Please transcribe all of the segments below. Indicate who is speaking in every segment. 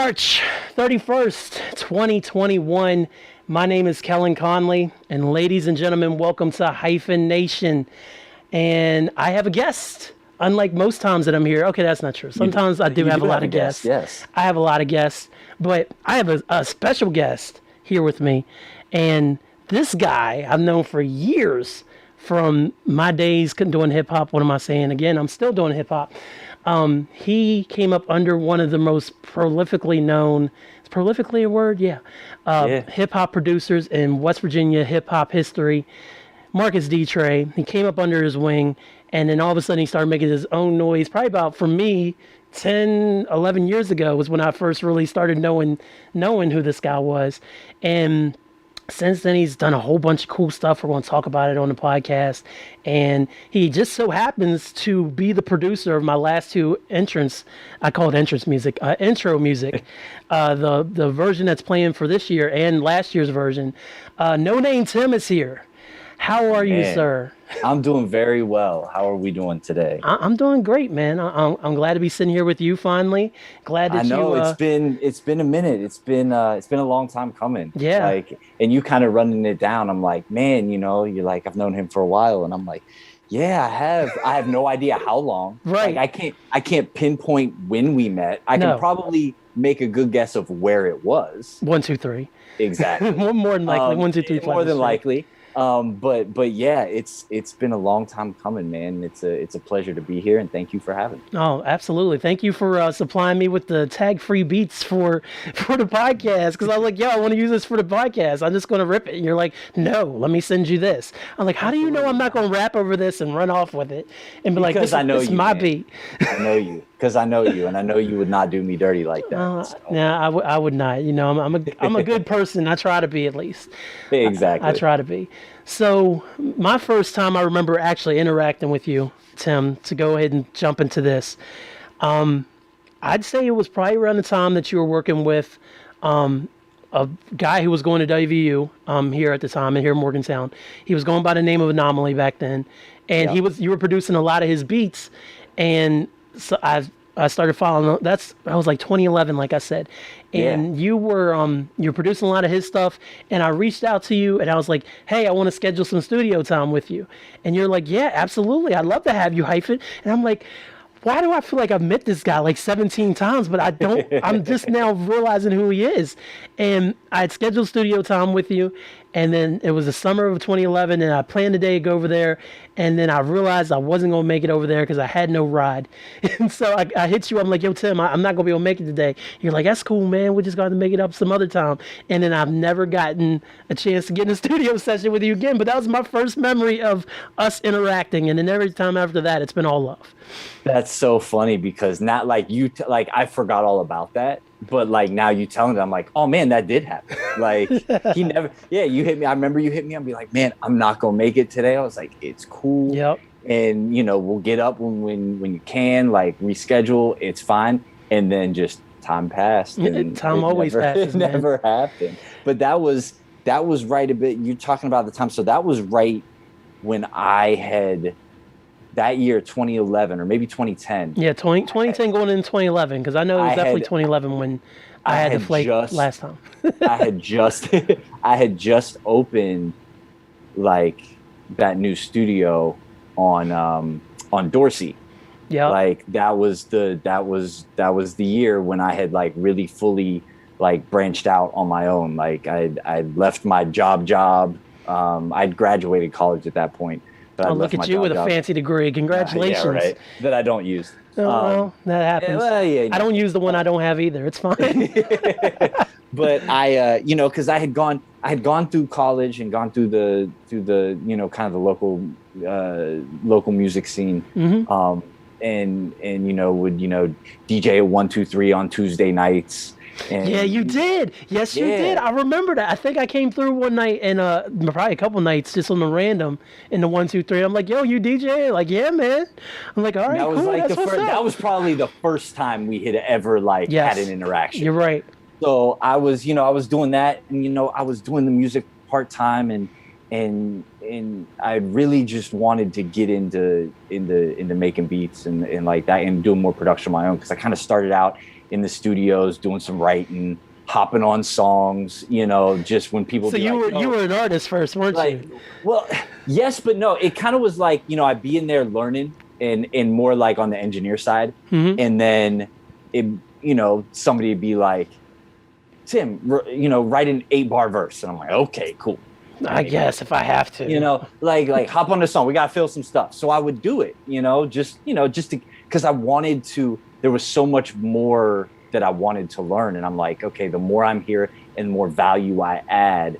Speaker 1: March 31st, 2021. My name is Kellen Conley, and ladies and gentlemen, welcome to Hyphen Nation. And I have a guest, unlike most times that I'm here. Okay, that's not true. Sometimes I do have a lot of guests.
Speaker 2: Yes.
Speaker 1: I have a lot of guests, but I have a special guest here with me. And this guy I've known for years from my days doing hip hop. What am I saying? Again, I'm still doing hip hop. He came up under one of the most prolifically known, is prolifically a word? Yeah. Hip hop producers in West Virginia hip hop history, Marcus D. Trey. He came up under his wing, and then all of a sudden he started making his own noise. Probably about, for me, 10, 11 years ago was when I first really started knowing who this guy was. And since then, he's done a whole bunch of cool stuff. We're going to talk about it on the podcast. And he just so happens to be the producer of my last two entrance. I call it entrance music, intro music. The version that's playing for this year and last year's version. No Name Tim is here. How are you, sir?
Speaker 2: I'm doing very well. How are we doing today?
Speaker 1: I'm doing great, man. I'm glad to be sitting here with you finally. Glad that
Speaker 2: I know
Speaker 1: you.
Speaker 2: It's been a minute. It's been a long time coming.
Speaker 1: Yeah.
Speaker 2: And you kind of running it down. I'm like, man, you're like, I've known him for a while, and I'm like, yeah, I have. I have no idea how long.
Speaker 1: Right.
Speaker 2: Like, I can't pinpoint when we met. I can probably make a good guess of where it was.
Speaker 1: 1, 2, 3.
Speaker 2: Exactly.
Speaker 1: More than likely. 1, 2, 3.
Speaker 2: More than likely. But yeah, it's been a long time coming, man. It's a pleasure to be here, and thank you for having me.
Speaker 1: Oh, absolutely. Thank you for supplying me with the tag-free beats for the podcast, because I was like, yo, I want to use this for the podcast. I'm just going to rip it. And you're like, no, let me send you this. I'm like, how do you know I'm not going to rap over this and run off with it and be like, this is my beat?
Speaker 2: I know you, because I know you, and I know you would not do me dirty like that.
Speaker 1: Yeah, I would not. I'm a good person. I try to be, at least.
Speaker 2: Exactly.
Speaker 1: I try to be. So my first time I remember actually interacting with you, Tim, to go ahead and jump into this, I'd say it was probably around the time that you were working with a guy who was going to WVU here at the time, and here in Morgantown. He was going by the name of Anomaly back then, and you were producing a lot of his beats, and so I started following. I was like 2011, like I said, and you're producing a lot of his stuff. And I reached out to you, and I was like, "Hey, I want to schedule some studio time with you." And you're like, "Yeah, absolutely. I'd love to have you, Hyphen." And I'm like, why do I feel like I've met this guy like 17 times, but I don't, I'm just now realizing who he is. And I had scheduled studio time with you, and then it was the summer of 2011, and I planned the day to go over there, and then I realized I wasn't going to make it over there because I had no ride. And so I hit you, I'm like, yo, Tim, I'm not going to be able to make it today. You're like, that's cool, man, we just got to make it up some other time. And then I've never gotten a chance to get in a studio session with you again, but that was my first memory of us interacting, and then every time after that, it's been all love.
Speaker 2: That's so funny, because not like you, I forgot all about that, but like now you telling me, I'm like, oh man, that did happen. Like he never, you hit me. I remember you hit me. I'd be like, man, I'm not going to make it today. I was like, it's cool.
Speaker 1: Yep.
Speaker 2: And we'll get up when you can, like reschedule. It's fine. And then just time passed. And
Speaker 1: time always passes.
Speaker 2: It never happened. But that was right a bit. You're talking about the time. So that was right when I had, that year, 2011 or maybe 2010.
Speaker 1: Yeah, 2010 going into 2011, because I know it was definitely 2011 when I had the flake last time.
Speaker 2: I had just opened like that new studio on Dorsey.
Speaker 1: Yeah.
Speaker 2: Like that was the year when I had like really fully like branched out on my own. Like I'd left my job. I'd graduated college at that point.
Speaker 1: Oh, look at you with a fancy degree. Congratulations.
Speaker 2: Yeah, right. That I don't use.
Speaker 1: Well, that happens. I don't use the one I don't have either. It's fine.
Speaker 2: But I, because I had gone through college and gone through the kind of the local music scene.
Speaker 1: Mm-hmm.
Speaker 2: And would DJ 1, 2, 3 on Tuesday nights. And
Speaker 1: yeah, you did. Yes, you did. I remember that. I think I came through one night and probably a couple nights just on the random in the 1, 2, 3. I'm like, yo, you DJ? Like, yeah, man. I'm like, all right,
Speaker 2: that was
Speaker 1: cool.
Speaker 2: like
Speaker 1: That's what's up.
Speaker 2: That was probably the first time we had ever had an interaction.
Speaker 1: You're right.
Speaker 2: So I was doing that, and I was doing the music part time, and I really just wanted to get into making beats and like that, and doing more production of my own, because I kind of started out in the studios doing some writing, hopping on songs, just when people
Speaker 1: So
Speaker 2: be
Speaker 1: you were an artist first, weren't you?
Speaker 2: Well, yes, but no, it kind of was like, I'd be in there learning and more like on the engineer side.
Speaker 1: Mm-hmm.
Speaker 2: And then it, somebody would be like, Tim, write an 8-bar verse. And I'm like, okay, cool.
Speaker 1: I guess if I have to,
Speaker 2: like hop on the song. We got to fill some stuff. So I would do it, just to, because I wanted to, there was so much more that I wanted to learn. And I'm like, okay, the more I'm here and the more value I add,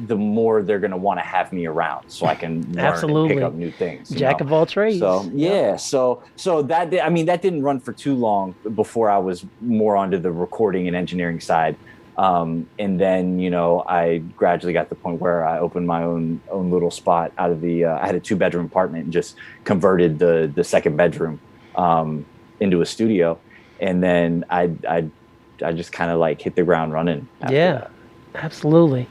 Speaker 2: the more they're going to want to have me around so I can learn and pick up new things.
Speaker 1: Jack of all trades.
Speaker 2: So, yeah. So that didn't run for too long before I was more onto the recording and engineering side. And then, I gradually got to the point where I opened my own little spot out of I had a 2-bedroom apartment and just converted the second bedroom into a studio. And then I just kind of like hit the ground running.
Speaker 1: Yeah, absolutely.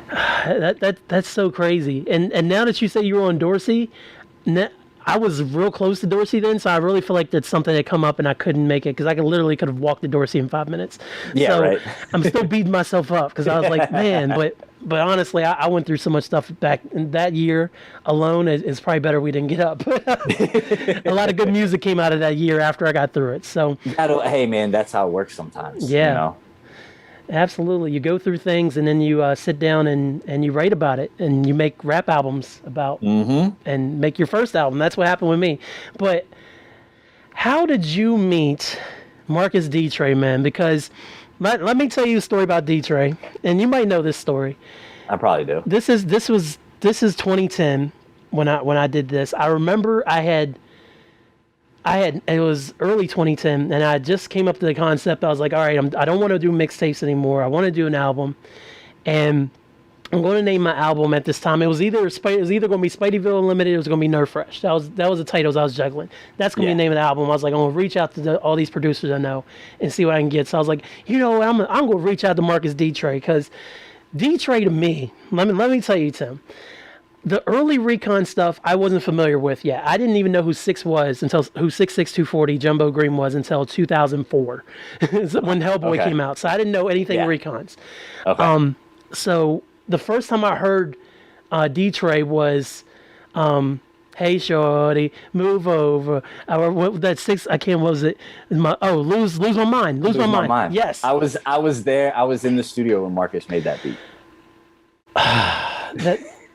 Speaker 1: That's so crazy. And now that you say you were on Dorsey, I was real close to Dorsey then, so I really feel like that's something that come up and I couldn't make it because I could have walked to Dorsey in 5 minutes.
Speaker 2: Yeah, so right.
Speaker 1: I'm still beating myself up because I was like, man, but honestly, I went through so much stuff back in that year alone. It's probably better we didn't get up. A lot of good music came out of that year after I got through it. So
Speaker 2: hey man, that's how it works sometimes.
Speaker 1: Yeah. Absolutely. You go through things and then you sit down and you write about it and you make rap albums about and make your first album. That's what happened with me. But how did you meet Marcus D-Trey, man? Because let me tell you a story about D-Trey, and you might know this story.
Speaker 2: I probably do.
Speaker 1: This is 2010 when I did this. I remember it was early 2010 and I just came up to the concept. I was like, all right, I don't want to do mixtapes anymore. I want to do an album, and I'm going to name my album at this time. It was either going to be Spideyville Unlimited, or it was going to be Nerve Fresh. That was the titles I was juggling. That's going to be the name of the album. I was like, I'm going to reach out to all these producers I know and see what I can get. So I was like, I'm going to reach out to Marcus D-Trey, because D-Trey to me, let me tell you, Tim, the early Recon stuff I wasn't familiar with yet. I didn't even know who 6 was until who 66240 Jumbo Green was until 2004 when Hellboy came out. So I didn't know anything Recons.
Speaker 2: Okay.
Speaker 1: So the first time I heard D-Trey was Hey Shorty, move over. That 6, I can't, what was it? Lose my mind. Lose my mind. Yes.
Speaker 2: I was there. I was in the studio when Marcus made that beat.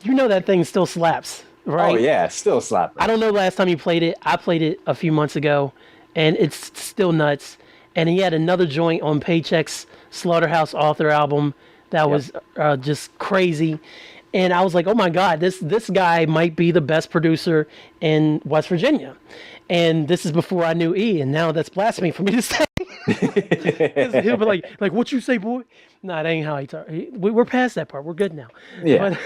Speaker 1: That thing still slaps, right?
Speaker 2: Oh yeah, still slaps.
Speaker 1: I don't know the last time you played it. I played it a few months ago, and it's still nuts. And he had another joint on Paycheck's Slaughterhouse Author album that was just crazy. And I was like, oh my God, this guy might be the best producer in West Virginia. And this is before I knew E, and now that's blasphemy for me to say. He'll be like, what you say, boy? No, that ain't how he talk. We're past that part. We're good now.
Speaker 2: Yeah.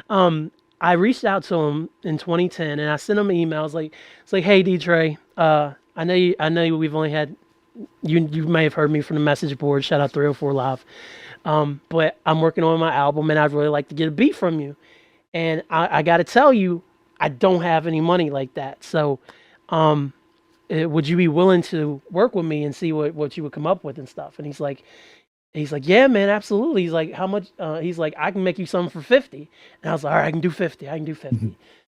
Speaker 1: But I reached out to him in 2010, and I sent him an email. It's like, hey, D-Trey, I know we've only had, you may have heard me from the message board. Shout out 304 Live. But I'm working on my album, and I'd really like to get a beat from you. And I got to tell you, I don't have any money like that. So, would you be willing to work with me and see what you would come up with and stuff? And he's like, yeah, man, absolutely. He's like, how much? He's like, I can make you something for 50. And I was like, all right, I can do 50.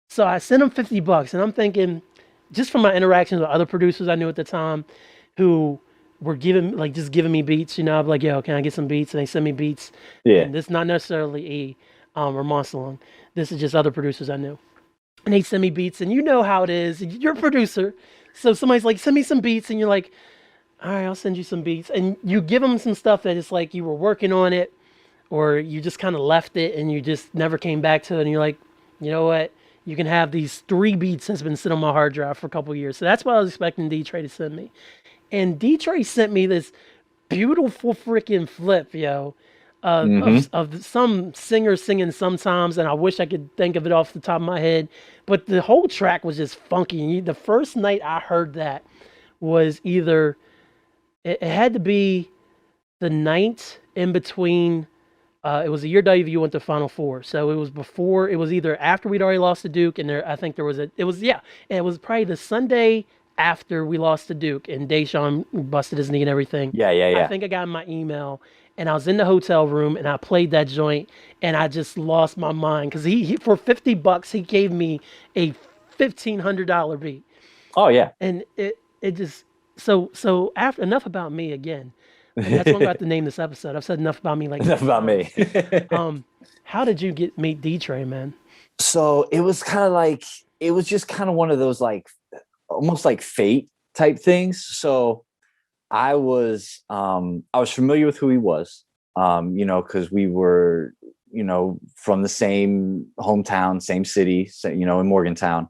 Speaker 1: So I sent him $50, and I'm thinking, just from my interactions with other producers I knew at the time, who were giving me beats. I'm like, yo, can I get some beats? And they send me beats.
Speaker 2: Yeah.
Speaker 1: And this is not necessarily E or Monsalong. This is just other producers I knew. And they send me beats, and you know how it is. You're a producer. So somebody's like, send me some beats, and you're like, all right, I'll send you some beats. And you give them some stuff that it's like you were working on it, or you just kind of left it and you just never came back to it. And you're like, you know what? You can have these 3 beats that's been sitting on my hard drive for a couple of years. So that's what I was expecting D-Trey to send me. And D-Trey sent me this beautiful freaking flip, yo, of some singer singing sometimes, and I wish I could think of it off the top of my head. But the whole track was just funky. The first night I heard that was either, it had to be the night in between, it was the year WVU went to Final Four. So it was either after we'd already lost to Duke, and it was probably the Sunday after we lost to Duke and Deshaun busted his knee and everything.
Speaker 2: Yeah, yeah,
Speaker 1: I
Speaker 2: yeah.
Speaker 1: think I got in my email and I was in the hotel room and I played that joint and I just lost my mind because he for $50 he gave me a $1,500 beat
Speaker 2: Oh yeah.
Speaker 1: and it just so after enough about me again. That's what I'm about to name this episode. I've said enough about me like
Speaker 2: Enough
Speaker 1: 10
Speaker 2: about
Speaker 1: times.
Speaker 2: me.
Speaker 1: How did you get meet D Tray, man?
Speaker 2: So it was kind of like it was just kind of one of those like almost like fate type things. So I was familiar with who he was, because we were, from the same hometown, same city, so, in Morgantown.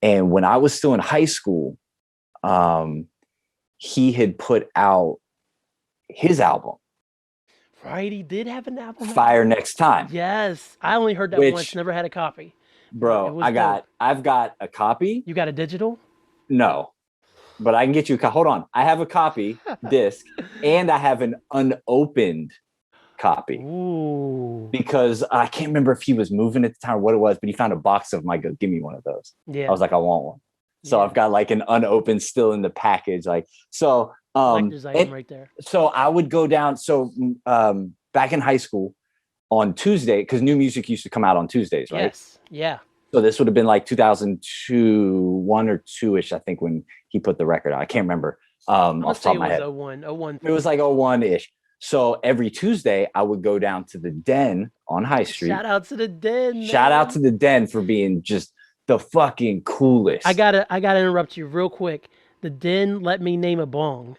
Speaker 2: And when I was still in high school, um, he had put out his album,
Speaker 1: Right, he did have an album out.
Speaker 2: Fire Next Time,
Speaker 1: Yes, I only heard that once.
Speaker 2: which,
Speaker 1: Never had a copy, but it
Speaker 2: bro,
Speaker 1: was dope.
Speaker 2: I've got a copy.
Speaker 1: You got a digital?
Speaker 2: No, but I can get you hold on. I have a copy disc and I have an unopened copy.
Speaker 1: Ooh.
Speaker 2: Because I can't remember if he was moving at the time or what it was, but he found a box of them. I go, give me one of those.
Speaker 1: Yeah.
Speaker 2: I was like, I want one. So
Speaker 1: yeah.
Speaker 2: I've got like an unopened still in the package.
Speaker 1: Collector's item right there.
Speaker 2: So I would go down. So back in high school on Tuesday, because new music used to come out on Tuesdays, right?
Speaker 1: Yes. Yeah.
Speaker 2: So this would have been like 2002, 1 or 2-ish, I think, when he put the record out. I can't remember.
Speaker 1: I'm gonna
Speaker 2: Off the
Speaker 1: say
Speaker 2: top
Speaker 1: it
Speaker 2: of my
Speaker 1: was
Speaker 2: head.
Speaker 1: 01.
Speaker 2: It was like 01-ish. So every Tuesday, I would go down to the Den on High Street.
Speaker 1: Shout out to the Den.
Speaker 2: Shout out to the Den for being just the fucking coolest.
Speaker 1: I gotta interrupt you real quick. The Den let me name a bong.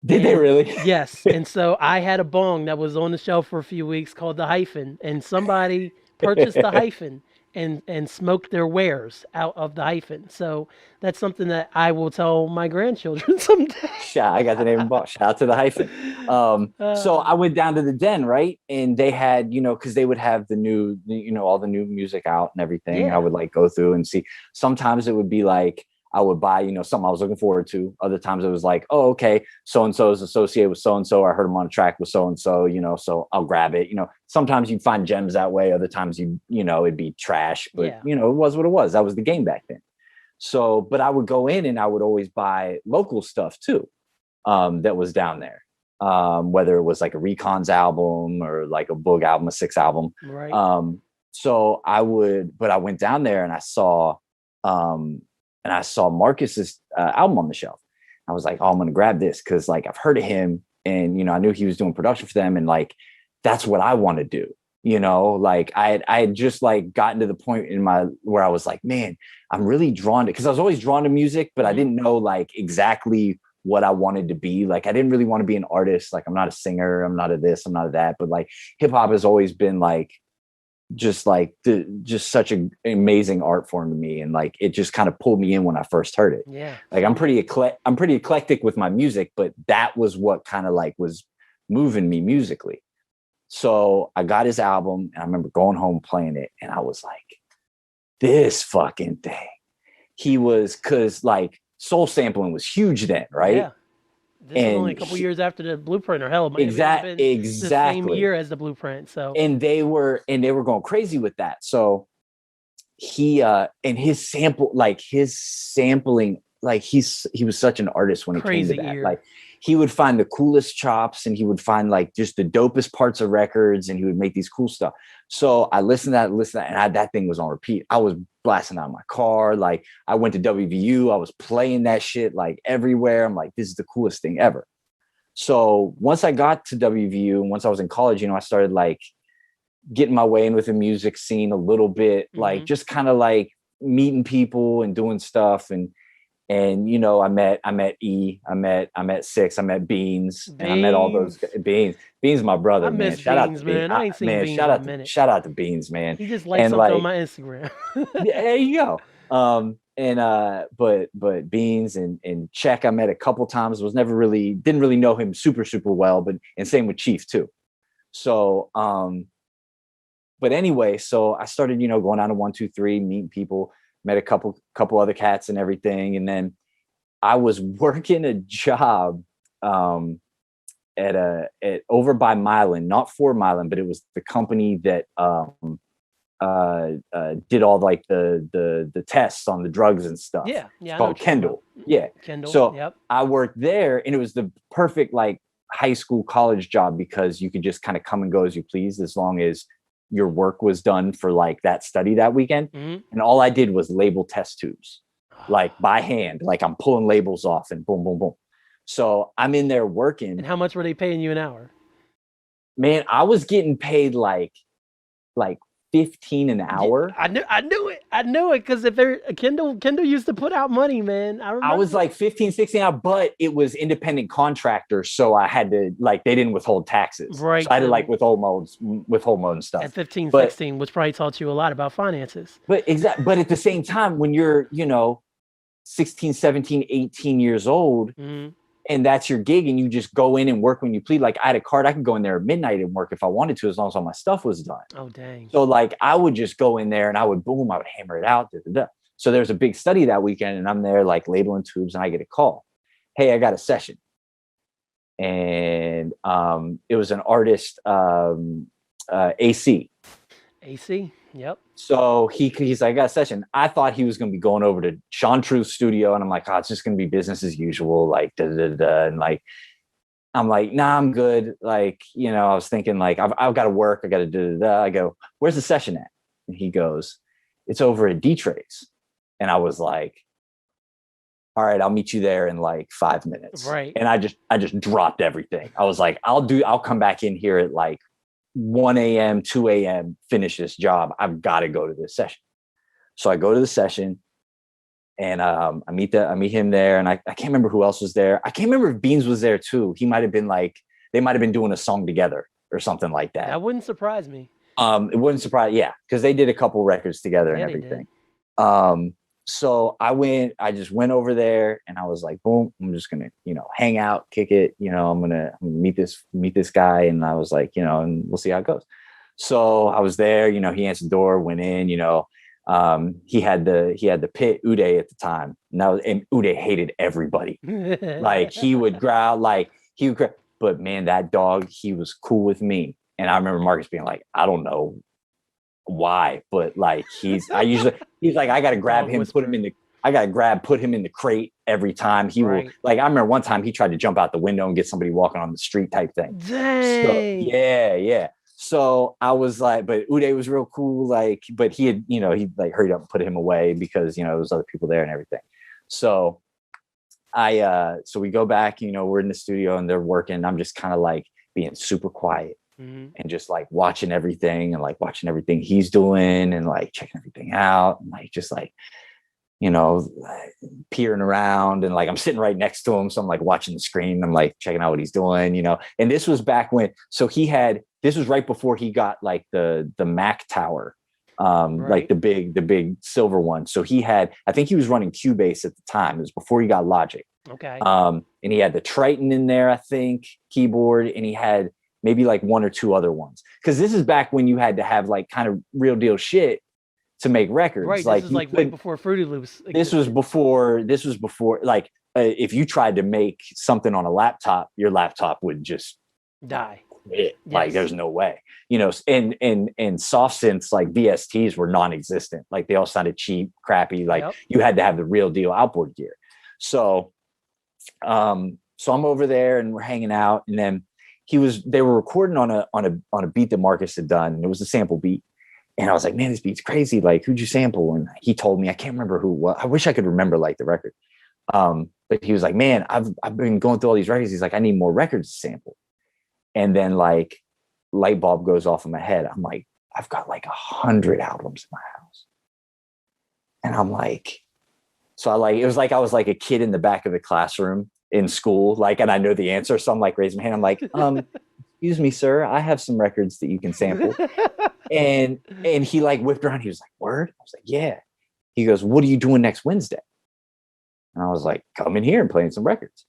Speaker 2: Did they really?
Speaker 1: Yes. And so I had a bong that was on the shelf for a few weeks called the Hyphen, and somebody purchased the Hyphen and smoked their wares out of the Hyphen. So that's something that I will tell my grandchildren someday.
Speaker 2: I got the name of boss. Shout out to the Hyphen. So I went down to the Den, right? And they had, because they would have the new, all the new music out and everything.
Speaker 1: Yeah.
Speaker 2: I would like go through and see. Sometimes it would be like, I would buy, something I was looking forward to. Other times it was like, oh, okay, so-and-so is associated with so-and-so. I heard him on a track with so-and-so, so I'll grab it. Sometimes you'd find gems that way. Other times it'd be trash, but it was what it was. That was the game back then. So, but I would go in and I would always buy local stuff too, that was down there. Whether it was like a Recon's album or like a Boog album, a Six album.
Speaker 1: Right.
Speaker 2: So I went down there and I saw Marcus's album on the shelf. I was like, oh, I'm going to grab this because like I've heard of him and, I knew he was doing production for them. And like, that's what I want to do. Like I had just like gotten to the point where I was like, man, I'm really drawn to, because I was always drawn to music, but I didn't know like exactly what I wanted to be. Like, I didn't really want to be an artist. Like, I'm not a singer. I'm not a this, I'm not a that, but like hip hop has always been like, just such an amazing art form to me. And like, it just kind of pulled me in when I first heard it.
Speaker 1: Yeah.
Speaker 2: Like I'm pretty eclectic with my music, but that was what kind of like was moving me musically. So I got his album and I remember going home playing it and I was like, this fucking thing. Cause like soul sampling was huge then, right?
Speaker 1: Yeah. This was only a couple years after the Blueprint, or hell, it might have been the same year as the Blueprint. So
Speaker 2: and they were going crazy with that. So he and his sampling, like he was such an artist when it came to that. Like he would find the coolest chops and he would find like just the dopest parts of records and he would make these cool stuff. So I listened to that, and that thing was on repeat. I was blasting out of my car. Like I went to WVU, I was playing that shit like everywhere. I'm like, this is the coolest thing ever. So once I got to WVU and once I was in college, I started like getting my way in with the music scene a little bit, like just kind of like meeting people and doing stuff. And I met E, I met Six, I met Beans, and I met all those Beans. Beans, my brother, man. Shout
Speaker 1: Beans,
Speaker 2: out to
Speaker 1: man. I ain't seen
Speaker 2: man.
Speaker 1: Beans
Speaker 2: shout out
Speaker 1: in a minute.
Speaker 2: Shout out to Beans, man.
Speaker 1: He just likes something on my Instagram.
Speaker 2: There you go. But Beans and Check, I met a couple times. Didn't really know him super well, and same with Chief too. So but anyway, so I started going down to 123, meeting people. Met a couple other cats and everything. And then I was working a job at over by Milan, not for Milan, but it was the company that did all like the tests on the drugs and stuff.
Speaker 1: Yeah.
Speaker 2: It's
Speaker 1: I know
Speaker 2: called
Speaker 1: what you're talking
Speaker 2: Kendall.
Speaker 1: about.
Speaker 2: Yeah.
Speaker 1: Kendall.
Speaker 2: So
Speaker 1: Yep.
Speaker 2: I worked there, and it was the perfect like high school college job because you could just kind of come and go as you please as long as your work was done for like that study that weekend.
Speaker 1: Mhm.
Speaker 2: And all I did was label test tubes, like by hand, like I'm pulling labels off and boom, boom, boom. So I'm in there working.
Speaker 1: And how much were they paying you an hour?
Speaker 2: Man, I was getting paid like 15 an hour.
Speaker 1: I knew it because if Kendall used to put out money, man. I remember.
Speaker 2: I was like 15, 16 out, but it was independent contractor. So I had to like, they didn't withhold taxes.
Speaker 1: Right.
Speaker 2: So I had to like withhold mode stuff.
Speaker 1: At 15, 16, which probably taught you a lot about finances.
Speaker 2: But but at the same time, when you're, 16, 17, 18 years old,
Speaker 1: Mhm.
Speaker 2: and that's your gig, and you just go in and work when you please. Like I had a card, I could go in there at midnight and work if I wanted to, as long as all my stuff was done.
Speaker 1: Oh, dang.
Speaker 2: So like I would just go in there and I would hammer it out. So there's a big study that weekend, and I'm there like labeling tubes, and I get a call. Hey, I got a session. And it was an artist, AC.
Speaker 1: AC, yep.
Speaker 2: So he's like, I got a session. I thought he was going to be going over to Sean Truth's studio, and I'm like, oh, it's just going to be business as usual, like and like, I'm like, nah, I'm good. Like, I was thinking like, I've got to work. I got to I go, where's the session at? And he goes, it's over at D-Trace. And I was like, all right, I'll meet you there in like 5 minutes.
Speaker 1: Right.
Speaker 2: And I just dropped everything. I was like, I'll come back in here at like 1 a.m., 2 a.m., finish this job. I've got to go to this session. So I go to the session, and I meet him there. And I can't remember who else was there. I can't remember if Beans was there too. He might've been like, they might've been doing a song together or something like that.
Speaker 1: That wouldn't surprise me.
Speaker 2: It wouldn't surprise. Yeah. Cause they did a couple records together and everything. So I just went over there, and I was like, boom, I'm just going to, hang out, kick it. I'm going to meet this guy. And I was like, and we'll see how it goes. So I was there, he answered the door, went in, he had the pit Uday at the time. And Uday hated everybody. Like he would growl, but man, that dog, he was cool with me. And I remember Marcus being like, I don't know why, but like he's like, I gotta grab him, put him in the crate every time. He will, like, I remember one time he tried to jump out the window and get somebody walking on the street type thing.
Speaker 1: Dang.
Speaker 2: So, yeah. So I was like, but Uday was real cool. Like, but he had, he like hurried up and put him away because, there was other people there and everything. So so we go back, we're in the studio and they're working. I'm just kind of like being super quiet. Mm-hmm. And just like watching everything and like watching everything he's doing and like checking everything out and like just like, peering around, and like I'm sitting right next to him. So I'm like watching the screen. I'm like checking out what he's doing, and this was back when, so this was right before he got like the Mac Tower, like the big silver one. So I think he was running Cubase at the time. It was before he got Logic.
Speaker 1: Okay.
Speaker 2: And he had the Triton in there, I think, keyboard, and he had maybe like one or two other ones. Cause this is back when you had to have like kind of real deal shit to make records.
Speaker 1: Right. This is like way before Fruity Loops existed. This was before like, if you tried to make something on a laptop, your laptop would just die.
Speaker 2: Yes. Like there's no way, and soft synths like VSTs were non-existent. Like they all sounded cheap, crappy. Like you had to have the real deal outboard gear. So I'm over there and we're hanging out, and then they were recording on a beat that Marcus had done, and it was a sample beat. And I was like, man, this beat's crazy. Like, who'd you sample? And he told me, I can't remember who. Well, I wish I could remember like the record. But he was like, man, I've been going through all these records. He's like, I need more records to sample. And then like light bulb goes off in my head. I'm like, I've got like 100 albums in my house. And I'm like, it was like I was like a kid in the back of the classroom in school, like, and I know the answer. So I'm like, raising my hand. I'm like, excuse me, sir, I have some records that you can sample. and he like whipped around. He was like, word? I was like, yeah. He goes, what are you doing next Wednesday? And I was like, come in here and playing some records.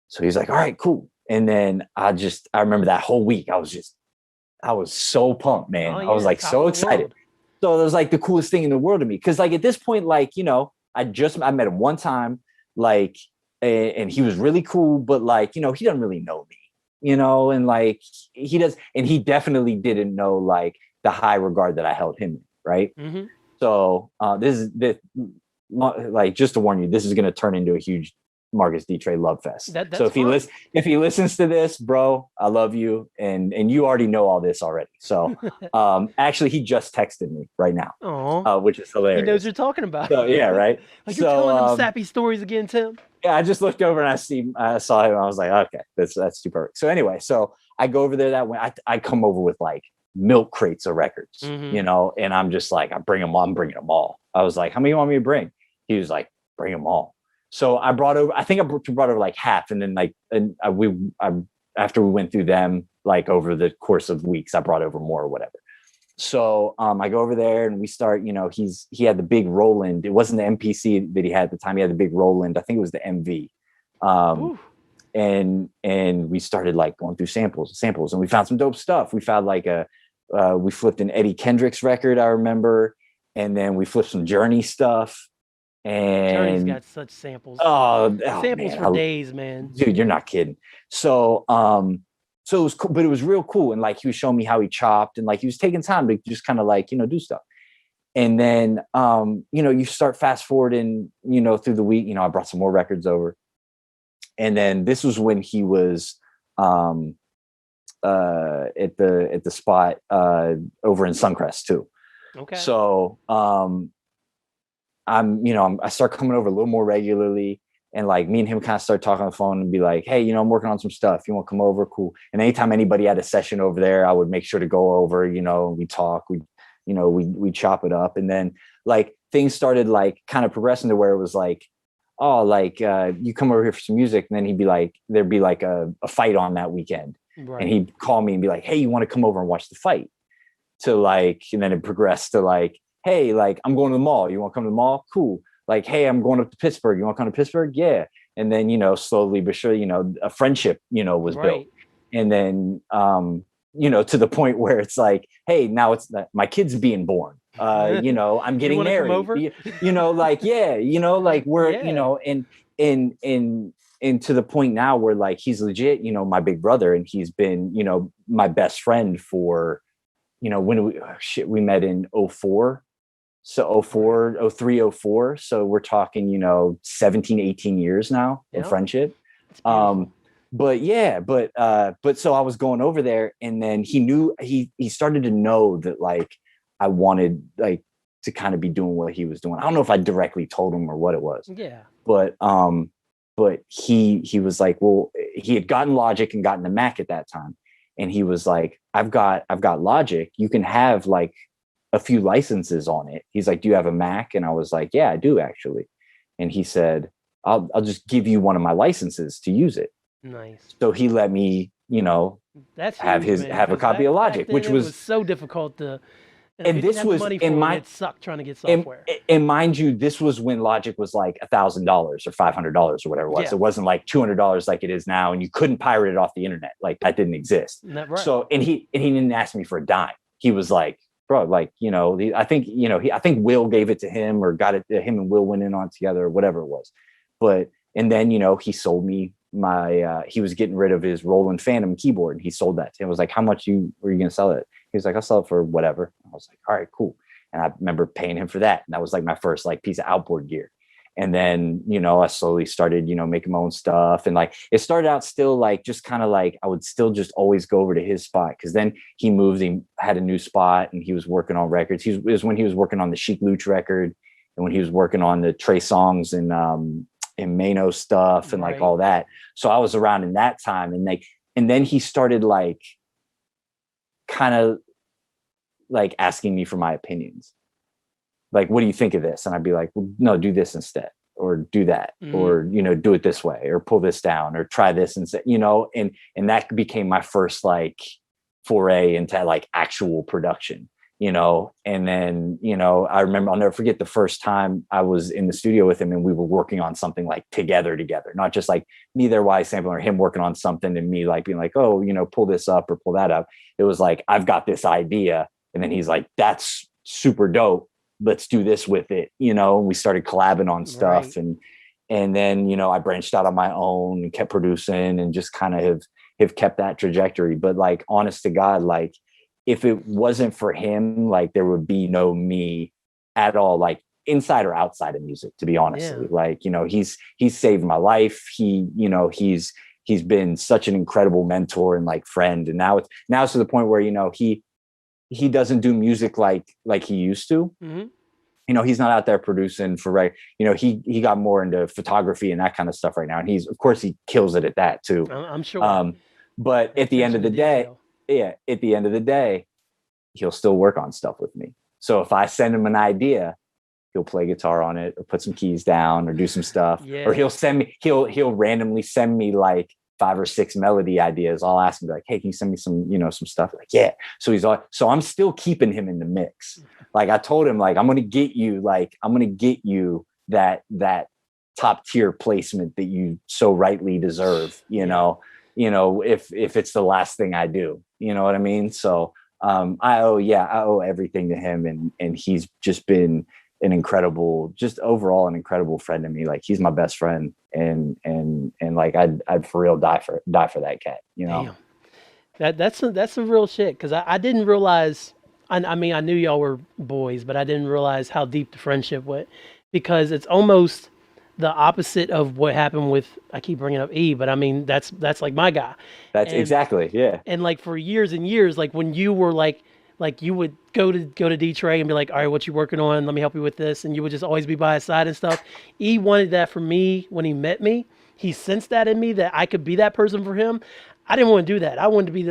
Speaker 2: So he's like, all right, cool. And then I remember that whole week, I was so pumped, man. I was like so excited. So it was like the coolest thing in the world to me. Cause like at this point, like, I met him one time, like, and he was really cool, but like, he doesn't really know me, and like he does. And he definitely didn't know like the high regard that I held him in. right?
Speaker 1: Mm-hmm.
Speaker 2: So this is this, like, just to warn you, this is going to turn into a huge Marcus D. Trey love fest.
Speaker 1: That's
Speaker 2: So if he listens to this, bro, I love you, and you already know all this already. So actually, he just texted me right now,
Speaker 1: Oh,
Speaker 2: which is
Speaker 1: he knows
Speaker 2: hilarious.
Speaker 1: you're talking about.
Speaker 2: So yeah, right.
Speaker 1: Like you're
Speaker 2: So
Speaker 1: telling them sappy stories again, Tim.
Speaker 2: yeah, I just looked over and I saw him. I was like, okay, that's super. So anyway, so I go over there that way. I come over with like milk crates of records,
Speaker 1: Mm-hmm.
Speaker 2: and I'm just like, I'm bringing them all. I was like, how many you want me to bring? He was like, bring them all. So I brought over, I think I brought over like half, and then like, after we went through them, like over the course of weeks, I brought over more or whatever. So I go over there and we start, he had the big Roland. It wasn't the MPC that he had at the time. He had the big Roland. I think it was the MV. And we started like going through samples, and we found some dope stuff. We found like we flipped an Eddie Kendricks record, I remember. And then we flipped some Journey stuff. And
Speaker 1: Journey's got such samples. Samples
Speaker 2: man,
Speaker 1: for days, man.
Speaker 2: Dude, you're not kidding. So so it was cool, but it was real cool. And like, he was showing me how he chopped, and like, he was taking time to just kind of like, do stuff. And then you start fast forwarding, through the week. I brought some more records over. And then this was when he was at the spot over in Suncrest too.
Speaker 1: Okay.
Speaker 2: So I start coming over a little more regularly, and like, me and him kind of start talking on the phone and be like, hey, I'm working on some stuff. You want to come over? Cool. And anytime anybody had a session over there, I would make sure to go over, we talk, we chop it up. And then like, things started like kind of progressing to where it was like, oh, like you come over here for some music. And then there'd be like a fight on that weekend. Right. And he'd call me and be like, hey, you want to come over and watch the fight? To like, and then it progressed to like, hey, like, I'm going to the mall. You want to come to the mall? Cool. Like, hey, I'm going up to Pittsburgh. You want to come to Pittsburgh? Yeah. And then, slowly but surely, a friendship, was built. And then, to the point where it's like, hey, now it's my kid's being born. I'm getting married. Like, yeah, like we're, and to the point now where like, he's legit, my big brother, and he's been, my best friend for, when we met in 04. So 04, 03, 04. So we're talking, 17, 18 years now of friendship. But so I was going over there, and then he started to know that like, I wanted like to kind of be doing what he was doing. I don't know if I directly told him or what it was.
Speaker 1: Yeah.
Speaker 2: But he was like, well, he had gotten Logic and gotten the Mac at that time. And he was like, I've got Logic. You can have like a few licenses on it. He's like, do you have a Mac? And I was like, yeah, I do actually. And he said, I'll just give you one of my licenses to use it.
Speaker 1: Nice.
Speaker 2: So he let me,
Speaker 1: that's
Speaker 2: have
Speaker 1: huge,
Speaker 2: have a copy of Logic, which was
Speaker 1: so difficult to.
Speaker 2: And this was
Speaker 1: it sucked trying to get software.
Speaker 2: And mind you, this was when Logic was like $1,000 or $500 or whatever it was. Yeah. It wasn't like $200 like it is now, and you couldn't pirate it off the internet. Like, that didn't exist.
Speaker 1: Right.
Speaker 2: So and he didn't ask me for a dime. He was like, bro, like, I think I think Will gave it to him, or got it. Him and Will went in on it together, or whatever it was. But and then he sold me my. He was getting rid of his Roland Phantom keyboard, and he sold that to him. I was like, how much were you gonna sell it? He was like, I'll sell it for whatever. I was like, all right, cool. And I remember paying him for that. And that was like my first like piece of outboard gear. And then, I slowly started, making my own stuff. And like, it started out still like, just kind of like, I would still just always go over to his spot. Cause then he moved, he had a new spot, and he was working on records. It was when he was working on the Chic Luch record, and when he was working on the Trey Songs and Mano stuff and like all that. So I was around in that time, and then he started like, kind of like asking me for my opinions. Like, what do you think of this? And I'd be like, well, no, do this instead, or do that, or, do it this way, or pull this down, or try this instead, and that became my first like foray into like actual production, and then, I remember, I'll never forget the first time I was in the studio with him, and we were working on something like together, not just like me there while sampling, or him working on something and me like being like, oh, pull this up or pull that up. It was like, I've got this idea. And then he's like, that's super dope. Let's do this with it. And we started collabing on stuff. Right. And then, I branched out on my own and kept producing, and just kind of have kept that trajectory. But like, honest to God, like, if it wasn't for him, like there would be no me at all, like inside or outside of music, to be honestly.
Speaker 1: Yeah.
Speaker 2: Like, he's saved my life. He's been such an incredible mentor and like friend. And now it's to the point where, he doesn't do music like he used to.
Speaker 1: Mm-hmm.
Speaker 2: He's not out there producing for he got more into photography and that kind of stuff right now. And of course he kills it at that too.
Speaker 1: I'm sure.
Speaker 2: But at the end of the day, at the end of the day, he'll still work on stuff with me. So if I send him an idea, he'll play guitar on it or put some keys down or do some stuff.
Speaker 1: Yeah.
Speaker 2: Or he'll randomly send me like 5 or 6 melody ideas. I'll ask him like, hey, can you send me some, some stuff? Like, yeah. So I'm still keeping him in the mix. Like I told him, like, I'm going to get you that top tier placement that you so rightly deserve, if it's the last thing I do, you know what I mean? So I owe everything to him, and he's just been just overall an incredible friend to me. Like he's my best friend, and like I'd for real die for that cat,
Speaker 1: Damn. That's some real shit, because I didn't realize. I mean, I knew y'all were boys, but I didn't realize how deep the friendship went, because it's almost the opposite of what happened with, I keep bringing up E, but I mean, that's like my guy.
Speaker 2: Exactly. Yeah.
Speaker 1: And like for years and years, like when you were like you would go to D-Tray and be like, all right, what you working on? Let me help you with this. And you would just always be by his side and stuff. E wanted that for me when he met me. He sensed that in me, that I could be that person for him. I didn't want to do that. I wanted to be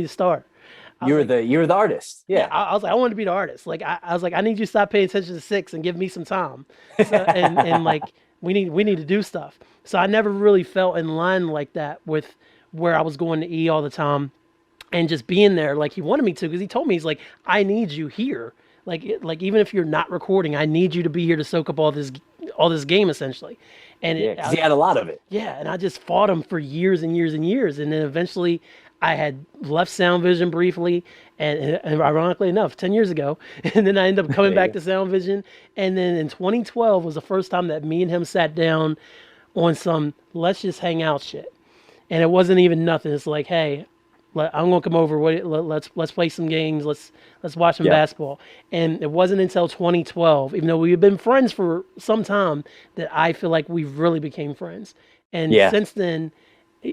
Speaker 1: the star.
Speaker 2: You were the artist. Yeah.
Speaker 1: I was like, I wanted to be the artist. Like I was like, I need you to stop paying attention to 6 and give me some time. So, and like we need to do stuff. So I never really felt in line like that with where I was going to E all the time and just being there like he wanted me to, because he told me, he's like, I need you here. Like even if you're not recording, I need you to be here to soak up all this game essentially. And
Speaker 2: he had a lot of it.
Speaker 1: Yeah, and I just fought him for years and years and years, and then eventually I had left Sound Vision briefly, and ironically enough, 10 years ago, and then I ended up coming back to Sound Vision, and then in 2012 was the first time that me and him sat down on some let's just hang out shit, and it wasn't even nothing. It's like, hey, I'm gonna come over. Let's play some games. Let's watch some basketball. And it wasn't until 2012, even though we had been friends for some time, that I feel like we really became friends. And since then,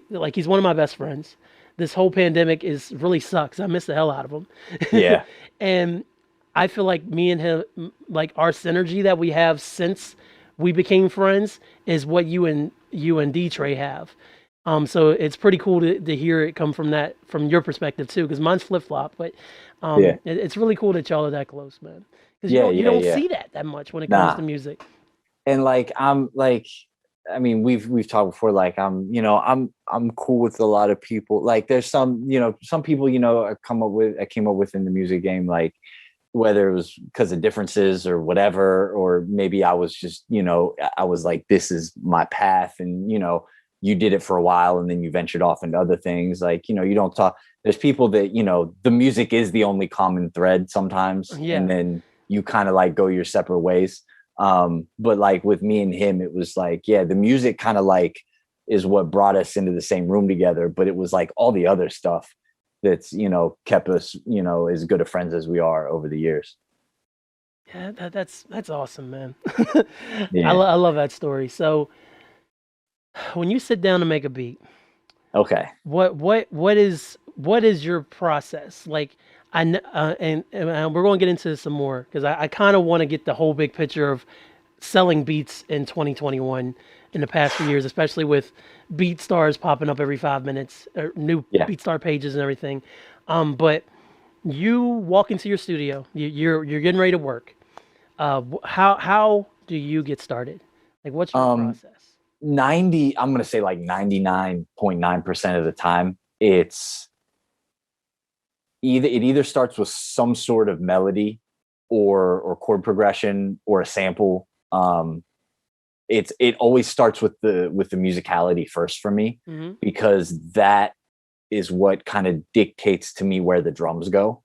Speaker 1: like he's one of my best friends. This whole pandemic is really sucks. I miss the hell out of him.
Speaker 2: Yeah.
Speaker 1: And I feel like me and him, like our synergy that we have since we became friends, is what you and D-Tray have. So it's pretty cool to hear it come from your perspective too, because mine's flip flop, but it's really cool that y'all are that close, man. Because you don't see that much when it comes to music.
Speaker 2: And like I mean, we've talked before. Like I'm cool with a lot of people. Like there's some people I came up with in the music game, like whether it was because of differences or whatever, or maybe I was just I was like, this is my path, and you did it for a while and then you ventured off into other things. Like, you don't talk. There's people that, the music is the only common thread sometimes. Yeah. And then you kind of like go your separate ways. But like with me and him, it was like, the music kind of like is what brought us into the same room together. But it was like all the other stuff that's, kept us, as good of friends as we are over the years.
Speaker 1: Yeah, that's awesome, man. Yeah. I love that story. So, when you sit down to make a beat,
Speaker 2: okay,
Speaker 1: what is your process? Like, and we're going to get into this some more, because I kind of want to get the whole big picture of selling beats in 2021 in the past few years, especially with beat stars popping up every 5 minutes, or new beat star pages and everything. But you walk into your studio, you're getting ready to work. How do you get started? Like, what's your process?
Speaker 2: I'm going to say like 99.9% of the time, it either starts with some sort of melody or chord progression or a sample. It always starts with the musicality first for me, because that is what kind of dictates to me where the drums go.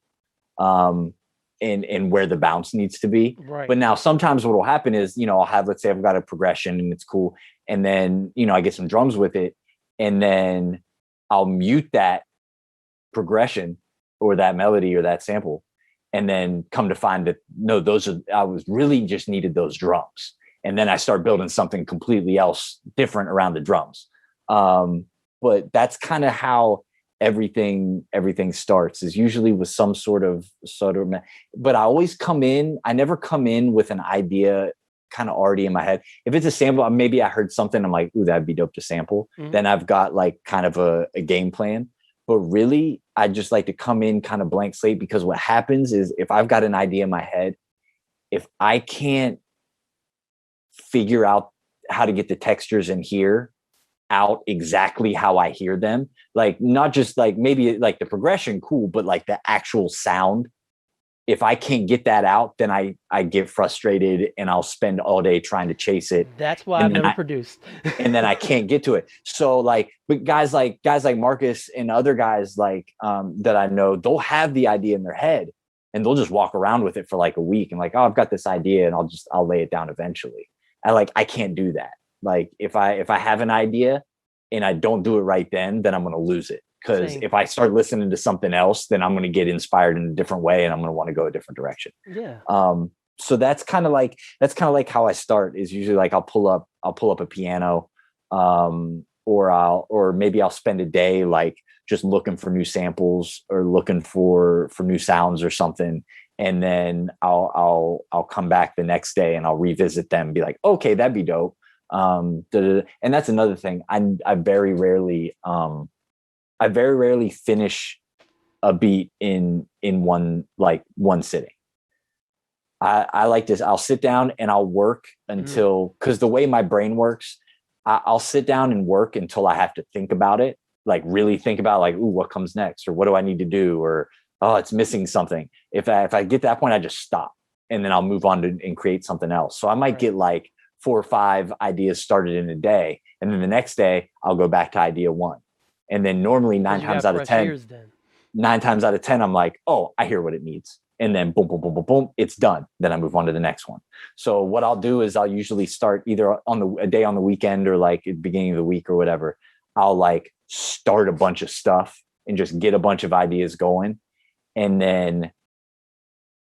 Speaker 2: And where the bounce needs to be. Right. But now sometimes what will happen is, let's say I've got a progression and it's cool. And then, I get some drums with it, and then I'll mute that progression or that melody or that sample, and then come to find that no, I was really just needed those drums, and then I start building something completely else different around the drums. But that's kind of how everything starts, is usually with some sort of but I never come in with an idea kind of already in my head. If it's a sample, maybe I heard something, I'm like, ooh, that'd be dope to sample. Then I've got like kind of a game plan. But really, I just like to come in kind of blank slate, because what happens is if I've got an idea in my head, if I can't figure out how to get the textures in here out exactly how I hear them, like not just like maybe like the progression, cool, but like the actual sound, if I can't get that out, then I get frustrated and I'll spend all day trying to chase it.
Speaker 1: That's why I've never produced.
Speaker 2: And then I can't get to it. So like, but guys like Marcus and other guys like that I know, they'll have the idea in their head and they'll just walk around with it for like a week and like, oh, I've got this idea and I'll lay it down eventually. I can't do that. Like if I have an idea and I don't do it right then I'm going to lose it. Because if I start listening to something else, then I'm going to get inspired in a different way and I'm going to want to go a different direction.
Speaker 1: Yeah.
Speaker 2: So that's kind of like how I start, is usually like I'll pull up a piano, or maybe I'll spend a day like just looking for new samples or looking for new sounds or something. And then I'll come back the next day and I'll revisit them and be like, okay, that'd be dope. And that's another thing. I very rarely finish a beat in one sitting. I like this. I'll sit down and I'll work until, because the way my brain works, I'll sit down and work until I have to think about it, like really think about like, ooh, what comes next, or what do I need to do, or oh, it's missing something. If I get to that point, I just stop and then I'll move on and create something else. So I might get like 4 or 5 ideas started in a day, and then the next day I'll go back to idea 1. And then normally 9 times out of 10, I'm like, oh, I hear what it needs. And then boom, boom, boom, boom, boom, it's done. Then I move on to the next one. So what I'll do is I'll usually start either a day on the weekend or like at the beginning of the week or whatever. I'll like start a bunch of stuff and just get a bunch of ideas going, and then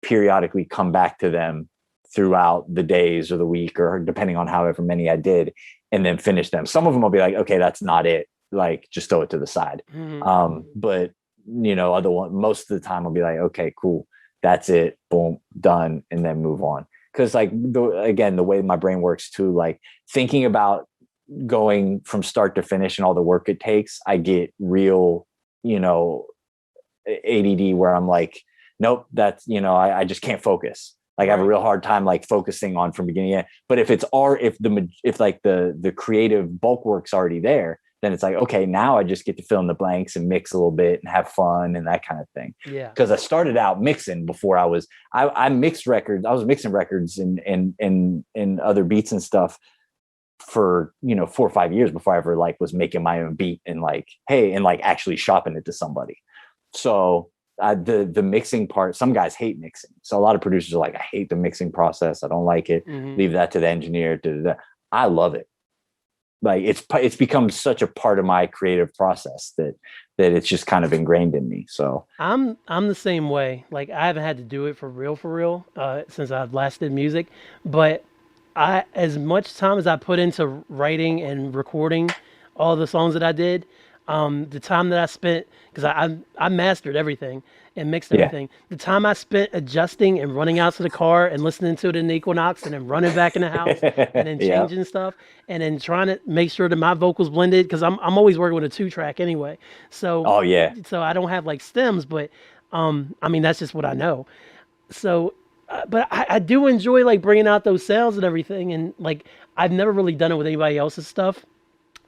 Speaker 2: periodically come back to them throughout the days or the week, or depending on however many I did, and then finish them. Some of them I'll be like, okay, that's not it. Like just throw it to the side. But most of the time I'll be like, okay, cool, that's it, boom, done, and then move on. Because like the way my brain works too, like thinking about going from start to finish and all the work it takes, I get real ADD, where I'm like, nope, that's I just can't focus. Like I have a real hard time like focusing on from beginning to end. But if like the creative bulk work's already there, then it's like, okay, now I just get to fill in the blanks and mix a little bit and have fun and that kind of thing.
Speaker 1: Yeah.
Speaker 2: Because I started out mixing before I mixed records. I was mixing records and other beats and stuff for 4 or 5 years before I ever like was making my own beat and like, hey, and like actually shopping it to somebody. So the mixing part, some guys hate mixing. So a lot of producers are like, I hate the mixing process. I don't like it. Leave that to the engineer. I love it. Like it's become such a part of my creative process that it's just kind of ingrained in me. So
Speaker 1: I'm the same way. Like I haven't had to do it for real, since I've last did music, but as much time as I put into writing and recording all the songs that I did, the time that I spent, because I mastered everything and mixed everything. The time I spent adjusting and running out to the car and listening to it in the Equinox and then running back in the house and then changing stuff and then trying to make sure that my vocals blended, because I'm always working with a 2-track anyway. So so I don't have like stems, but I mean that's just what I know. So but I do enjoy like bringing out those sounds and everything, and like I've never really done it with anybody else's stuff.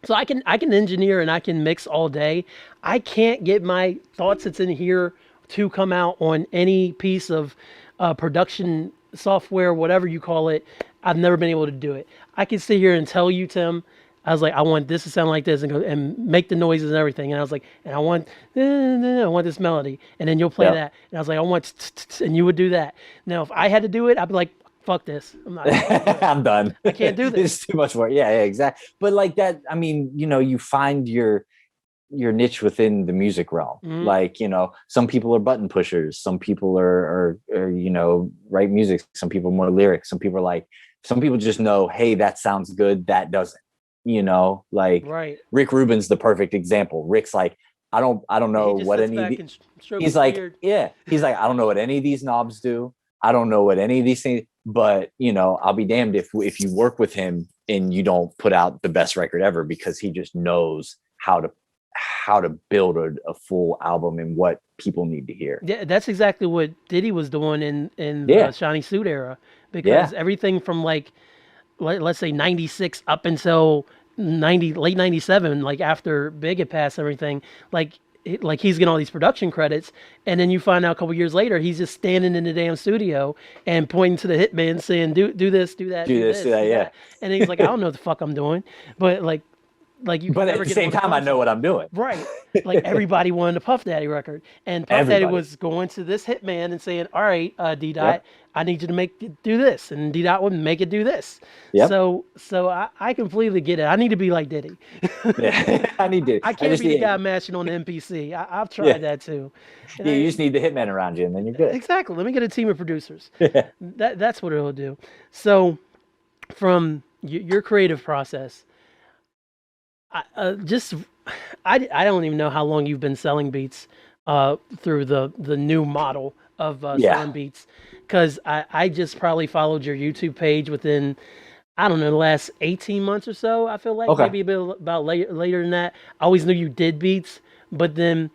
Speaker 1: So I can engineer and I can mix all day. I can't get my thoughts that's in here to come out on any piece of production software, whatever you call it. I've never been able to do it. I can sit here and tell you, Tim, I was like, I want this to sound like this and go and make the noises and everything. And I was like, and I want this melody. And then you'll play that. And I was like, I want, and you would do that. Now, if I had to do it, I'd be like, fuck this. I'm not.
Speaker 2: I'm done.
Speaker 1: I can't do this.
Speaker 2: It's too much work. Yeah, exactly. But like that, I mean, you find your your niche within the music realm.
Speaker 1: Mhm.
Speaker 2: Like, you know, some people are button pushers, some people are you know, write music, some people are more lyric, some people are like, some people just know, hey, that sounds good, that doesn't, you know, like
Speaker 1: Right.
Speaker 2: Rick Rubin's the perfect example. Rick's like, I don't
Speaker 1: Yeah,
Speaker 2: know
Speaker 1: he just
Speaker 2: what
Speaker 1: sits
Speaker 2: any of
Speaker 1: back
Speaker 2: the,
Speaker 1: and strokes
Speaker 2: he's
Speaker 1: his
Speaker 2: like,
Speaker 1: beard.
Speaker 2: yeah, he's like, I don't know what any of these knobs do. I don't know what any of these things, but you know, I'll be damned if you work with him and you don't put out the best record ever, because he just knows how to build a full album and what people need to hear.
Speaker 1: Yeah, that's exactly what Diddy was doing in the
Speaker 2: Yeah,
Speaker 1: Shiny Suit era, because
Speaker 2: yeah,
Speaker 1: everything from like let's say 96 up until 90 late 97, like after Big had passed everything, like like he's getting all these production credits, and then you find out a couple years later he's just standing in the damn studio and pointing to the hitman saying do this, do that,
Speaker 2: do
Speaker 1: do
Speaker 2: this, do
Speaker 1: this,
Speaker 2: that,
Speaker 1: do
Speaker 2: yeah.
Speaker 1: that, and he's like, I don't know what the fuck I'm doing, but like you could
Speaker 2: But at
Speaker 1: never
Speaker 2: the
Speaker 1: get him
Speaker 2: same
Speaker 1: on a
Speaker 2: time, I
Speaker 1: phone
Speaker 2: know what
Speaker 1: call.
Speaker 2: I'm doing.
Speaker 1: Right. Like everybody wanted a Puff Daddy record, and Puff Daddy
Speaker 2: Everybody.
Speaker 1: was going to this hitman and saying, "All right, D Dot,
Speaker 2: Yep,
Speaker 1: I need you to make it do this," and D Dot would make it do this.
Speaker 2: yep.
Speaker 1: So I completely get it. I need to be like Diddy.
Speaker 2: Yeah, I need to.
Speaker 1: I
Speaker 2: I
Speaker 1: can't
Speaker 2: just
Speaker 1: be the
Speaker 2: need.
Speaker 1: guy mashing on the MPC. I've
Speaker 2: Yeah,
Speaker 1: tried that too. And
Speaker 2: yeah. You just need the hitman around you, and then you're good.
Speaker 1: exactly. Let me get a team of producers. That's what it'll do. So from your creative process, just I don't even know how long you've been selling beats through the new model of
Speaker 2: Yeah.
Speaker 1: selling beats, because I just probably followed your YouTube page within, I don't know, the last 18 months or so. I feel like
Speaker 2: Okay.
Speaker 1: maybe a bit about later than that. I always knew you did beats, but then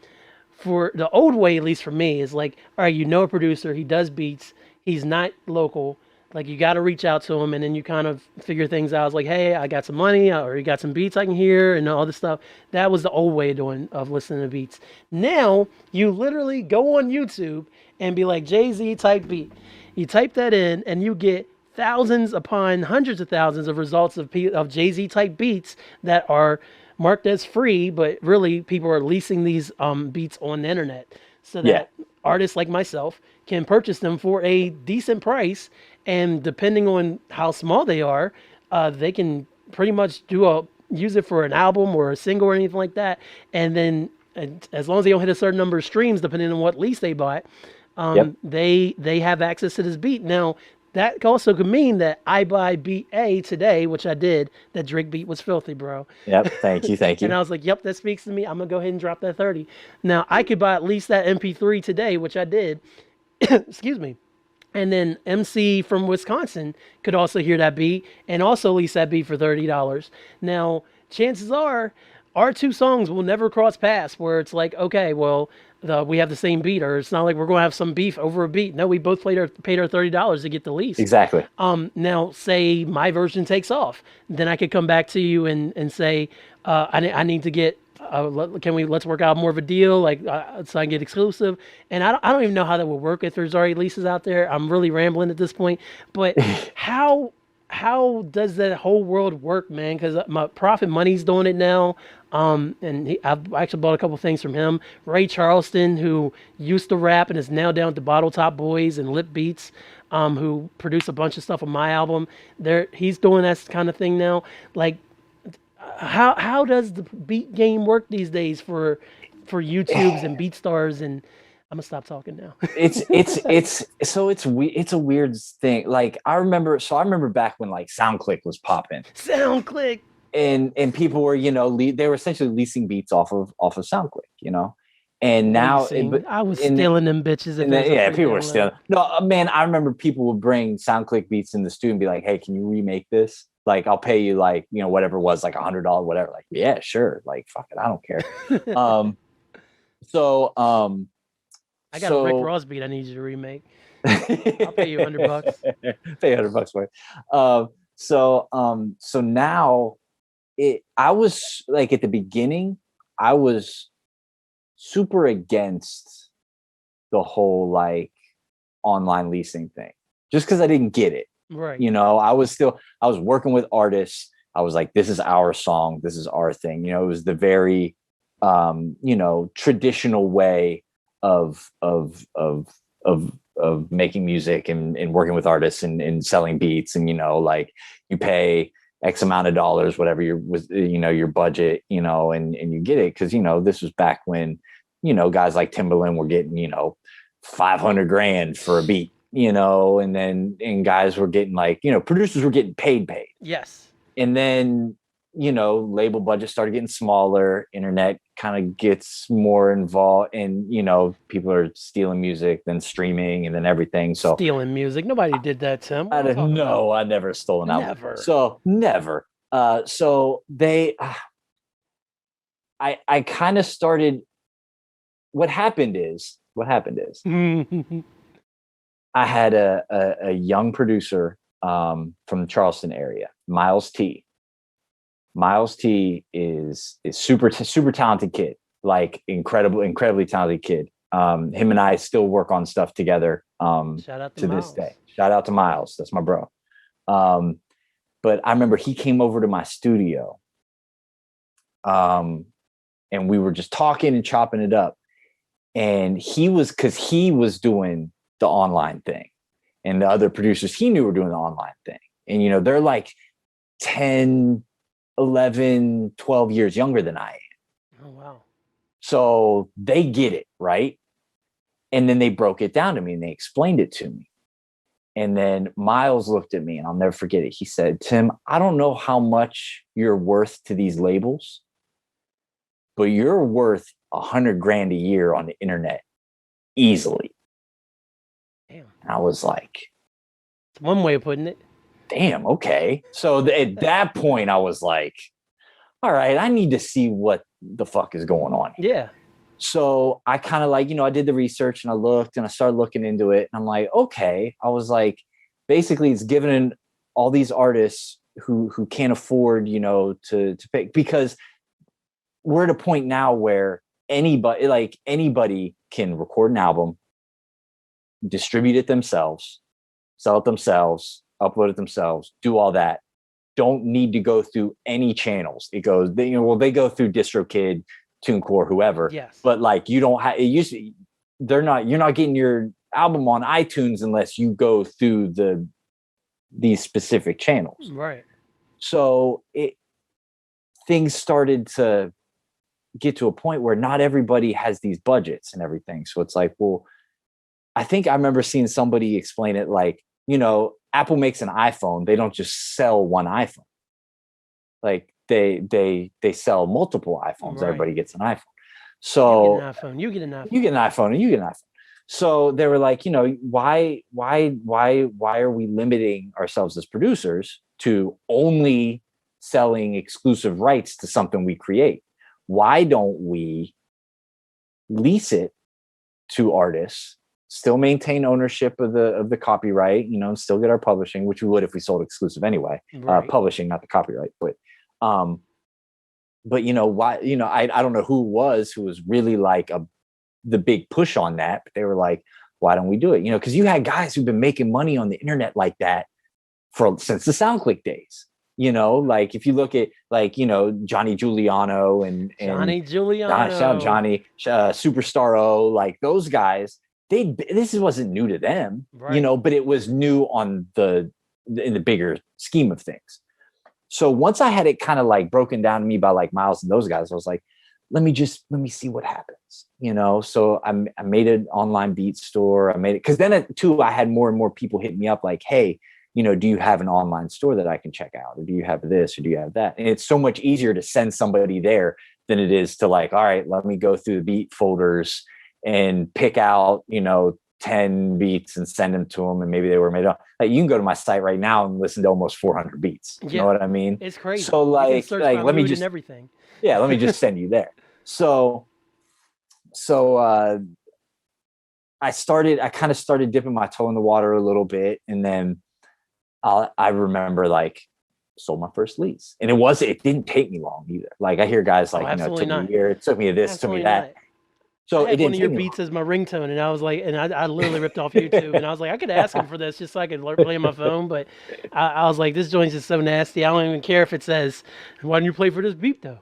Speaker 1: for the old way, at least for me, is like, all right, you know a producer, he does beats, he's not local. Like you got to reach out to him, and then you kind of figure things out. It's like, hey, I got some money, or you got some beats I can hear, and all this stuff. That was the old way of listening to beats. Now you literally go on YouTube and be like Jay-Z type beat. You type that in, and you get thousands upon hundreds of thousands of results of Jay-Z type beats that are marked as free, but really people are leasing these beats on the internet so
Speaker 2: Yeah.
Speaker 1: that artists like myself can purchase them for a decent price. And depending on how small they are, they can pretty much use it for an album or a single or anything like that. And then as long as they don't hit a certain number of streams, depending on what lease they bought,
Speaker 2: Yep.
Speaker 1: they have access to this beat. Now, that also could mean that I buy beat A today, which I did. That Drake beat was filthy, bro.
Speaker 2: Yep. Thank you. Thank
Speaker 1: And
Speaker 2: you.
Speaker 1: I was like, yep, that speaks to me. I'm going to go ahead and drop that 30. Now, I could buy at least that MP3 today, which I did. Excuse me. And then MC from Wisconsin could also hear that beat and also lease that beat for $30. Now, chances are our two songs will never cross paths where it's like, okay, well, we have the same beat, or it's not like we're going to have some beef over a beat. No, we both paid our $30 to get the lease.
Speaker 2: Exactly.
Speaker 1: Now, say my version takes off, then I could come back to you and say, I need to get. Let's work out more of a deal, like so I can get exclusive. And I don't even know how that would work if there's already leases out there. I'm really rambling at this point, but how does that whole world work, man? Because my Profit Money's doing it now. And I've actually bought a couple things from him. Ray Charleston, who used to rap and is now down to Bottle Top Boys and Lip Beats, who produced a bunch of stuff on my album. He's doing that kind of thing now. Like, how does the beat game work these days for YouTubes and BeatStars? And I'm gonna stop talking now.
Speaker 2: It's a weird thing. Like I remember back when like SoundClick was popping,
Speaker 1: SoundClick.
Speaker 2: and people were, you know, they were essentially leasing beats off of SoundClick, you know. And now
Speaker 1: I was
Speaker 2: in
Speaker 1: stealing them bitches. If
Speaker 2: and
Speaker 1: it
Speaker 2: then,
Speaker 1: was a
Speaker 2: yeah,
Speaker 1: free
Speaker 2: people were
Speaker 1: download.
Speaker 2: still no, man. I remember people would bring SoundClick beats in the studio and be like, "Hey, can you remake this? Like, I'll pay you like, you know, whatever it was, like $100, whatever." Like, yeah, sure. Like, fuck it, I don't care. Um, so,
Speaker 1: I got a Rick
Speaker 2: so
Speaker 1: Ross beat I need you to remake. I'll pay you $100.
Speaker 2: Pay $100 for it. So now I was like at the beginning, I was super against the whole like online leasing thing, just because I didn't get it.
Speaker 1: Right.
Speaker 2: You know, I was working with artists. I was like, this is our song, this is our thing. You know, it was the very you know, traditional way of making music and working with artists and selling beats. And, you know, like you pay X amount of dollars, whatever your budget, and you get it. Cause this was back when, guys like Timberland were getting, 500 grand for a beat, and guys were getting like, producers were getting paid.
Speaker 1: Yes.
Speaker 2: And then, label budget started getting smaller, internet kind of gets more involved, and, people are stealing music, then streaming, and then everything. So
Speaker 1: Stealing music. Nobody did that, Tim.
Speaker 2: I don't know. I never stole an album.
Speaker 1: Never.
Speaker 2: So never. So I kind of started. What happened is I had a young producer from the Charleston area, Miles T. Miles T is super talented kid, like incredibly talented kid. Him and I still work on stuff together.
Speaker 1: Shout out to
Speaker 2: this day. Shout out to Miles. That's my bro. But I remember he came over to my studio, and we were just talking and chopping it up. And he was doing the online thing, and the other producers he knew were doing the online thing. And, they're like 10, 11, 12 years younger than I am.
Speaker 1: Oh, wow.
Speaker 2: So they get it, right? And then they broke it down to me and they explained it to me. And then Miles looked at me, and I'll never forget it. He said, "Tim, I don't know how much you're worth to these labels, but you're worth 100 grand a year on the internet easily."
Speaker 1: Damn.
Speaker 2: And I was like,
Speaker 1: It's one way of putting it.
Speaker 2: Damn, okay. So at that point, I was like, all right, I need to see what the fuck is going on here.
Speaker 1: Yeah.
Speaker 2: So I kind of like, I did the research and I looked and I started looking into it. And I'm like, okay. I was like, basically it's given all these artists who can't afford, to pay, because we're at a point now where anybody can record an album, distribute it themselves, sell it themselves, upload it themselves, do all that. Don't need to go through any channels. They go through DistroKid, TuneCore, whoever.
Speaker 1: Yes.
Speaker 2: But like you don't have you're not getting your album on iTunes unless you go through these specific channels.
Speaker 1: Right.
Speaker 2: So things started to get to a point where not everybody has these budgets and everything. So it's like, well, I think I remember seeing somebody explain it like, Apple makes an iPhone. They don't just sell one iPhone. Like they sell multiple iPhones. Right. Everybody gets an iPhone. So
Speaker 1: you get an iPhone.
Speaker 2: You get an iPhone and you get an iPhone. So they were like, why are we limiting ourselves as producers to only selling exclusive rights to something we create? Why don't we lease it to artists, still maintain ownership of the copyright, still get our publishing, which we would if we sold exclusive anyway. Right. Publishing, not the copyright, but why? I don't know who was really like the big push on that, but they were like, why don't we do it? Because you had guys who've been making money on the internet like that since the SoundClick days. Like if you look at Johnny Giuliano and
Speaker 1: Johnny Giuliano,
Speaker 2: Johnny Superstar O, like those guys, this wasn't new to them, right. But it was new in the bigger scheme of things. So once I had it kind of like broken down to me by like Miles and those guys, I was like, let me see what happens, So I made an online beat store. I made it because then I had more and more people hit me up like, hey, do you have an online store that I can check out? Or do you have this? Or do you have that? And it's so much easier to send somebody there than it is to like, all right, let me go through the beat folders and pick out, 10 beats and send them to them. And maybe they were made up. Like you can go to my site right now and listen to almost 400 beats. You know what I mean?
Speaker 1: It's crazy.
Speaker 2: So like let me just,
Speaker 1: everything.
Speaker 2: Yeah, let me just send you there. So I kind of started dipping my toe in the water a little bit. And then I remember like sold my first lease, and it didn't take me long either. Like I hear guys like, it took me a year, it took me this, it took me that. So
Speaker 1: I had one of your beats as my ringtone, and I was like, and I literally ripped off YouTube, and I was like, I could ask him for this just so I could play on my phone, but I was like, this joint's just so nasty. I don't even care if it says, why don't you play for this beat though?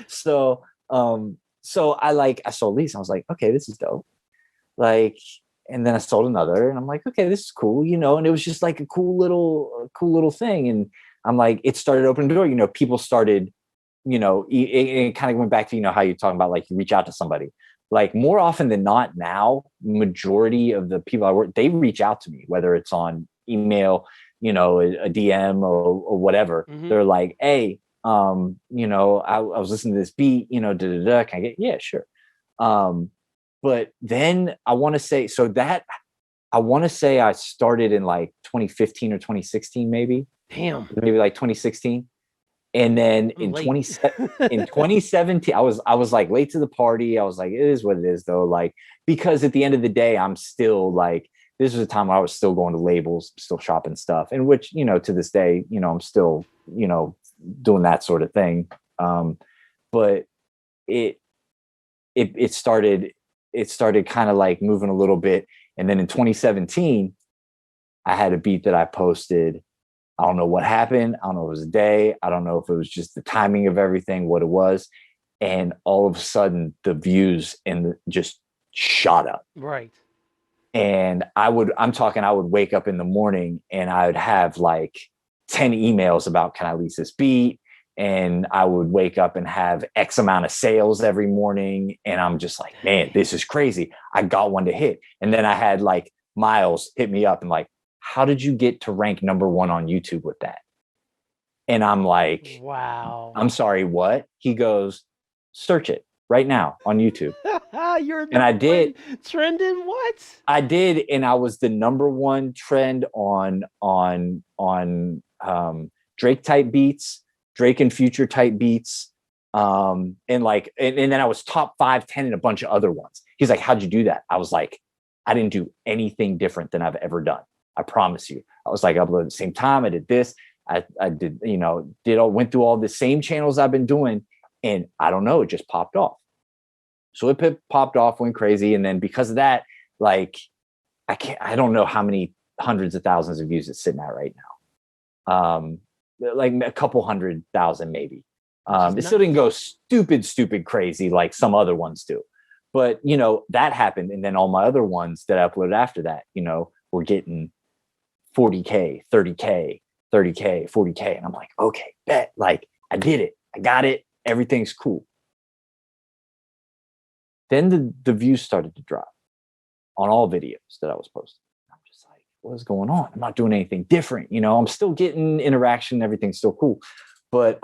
Speaker 2: So I sold lease. I was like, okay, this is dope. Like, and then I sold another, and I'm like, okay, this is cool, and it was just like a cool little thing. And I'm like, it started opening the door, people started, it kind of went back to, how you're talking about, like, you reach out to somebody, like, more often than not now, majority of the people I work, they reach out to me, whether it's on email, a DM or whatever.
Speaker 1: Mm-hmm.
Speaker 2: They're like, hey, I was listening to this beat, can I get, yeah, sure. But then I want to say, I started in like 2015 or 2016, maybe like 2016. And then in 2017, I was like late to the party. I was like, it is what it is though. Like, because at the end of the day, I'm still like, this was a time where I was still going to labels, still shopping stuff, and which, to this day, I'm still, doing that sort of thing. But it started kind of like moving a little bit. And then in 2017, I had a beat that I posted. I don't know what happened. I don't know if it was a day. I don't know if it was just the timing of everything, what it was. And all of a sudden the views just shot up.
Speaker 1: Right.
Speaker 2: And I would wake up in the morning and I would have like 10 emails about, can I lease this beat? And I would wake up and have X amount of sales every morning. And I'm just like, man, this is crazy. I got one to hit. And then I had like Miles hit me up and like, how did you get to rank number 1 on YouTube with that? And I'm like,
Speaker 1: wow.
Speaker 2: I'm sorry, what? He goes, search it right now on YouTube.
Speaker 1: And
Speaker 2: I did.
Speaker 1: Trending what?
Speaker 2: I did, and I was the number 1 trend on Drake type beats, Drake and Future type beats, and then I was top 5, 10 in a bunch of other ones. He's like, how'd you do that? I was like, I didn't do anything different than I've ever done. I promise you. I was like, I uploaded at the same time. I did this. I did, went through all the same channels I've been doing, and I don't know, it just popped off. So it popped off, went crazy, and then because of that, like, I don't know how many hundreds of thousands of views it's sitting at right now. Like a couple 100,000 maybe. It still didn't go stupid crazy like some other ones do. But, that happened. And then all my other ones that I uploaded after that, were getting 40K, 30K, 30K, 40K. And I'm like, okay, bet. Like, I did it. I got it. Everything's cool. Then the views started to drop on all videos that I was posting. I'm just like, what is going on? I'm not doing anything different. I'm still getting interaction. Everything's still cool. But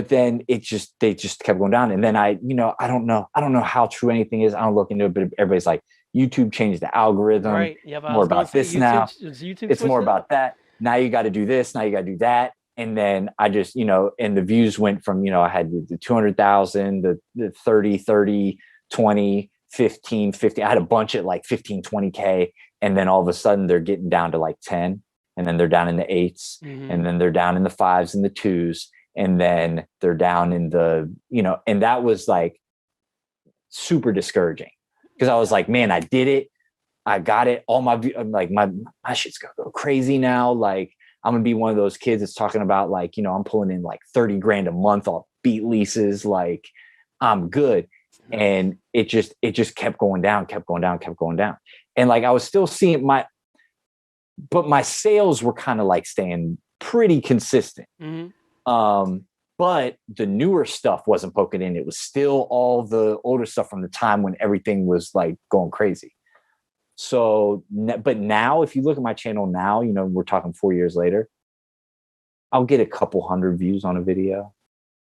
Speaker 2: then they just kept going down. And then I don't know how true anything is. I don't look into it, but everybody's like, YouTube changed the algorithm.
Speaker 1: Right. Yeah,
Speaker 2: more about this now. It's more about that. Now you got to do this. Now you got to do that. And then I just, and the views went from, I had the 200,000, the 30, 20, 15, 50. I had a bunch at like 15, 20K. And then all of a sudden they're getting down to like 10. And then they're down in the 8s. Mm-hmm. And then they're down in the 5s and the 2s. And then they're down in the, and that was like super discouraging because I was like, man, I did it. I got it. All my, like my shit's gonna go crazy now. Like, I'm gonna be one of those kids that's talking about like, I'm pulling in like 30 grand a month off beat leases. Like, I'm good. And it just kept going down. And like, I was still seeing but my sales were kind of like staying pretty consistent. Mm-hmm. But the newer stuff wasn't poking in. It was still all the older stuff from the time when everything was like going crazy. So, but now if you look at my channel now, we're talking 4 years later, I'll get a couple hundred views on a video.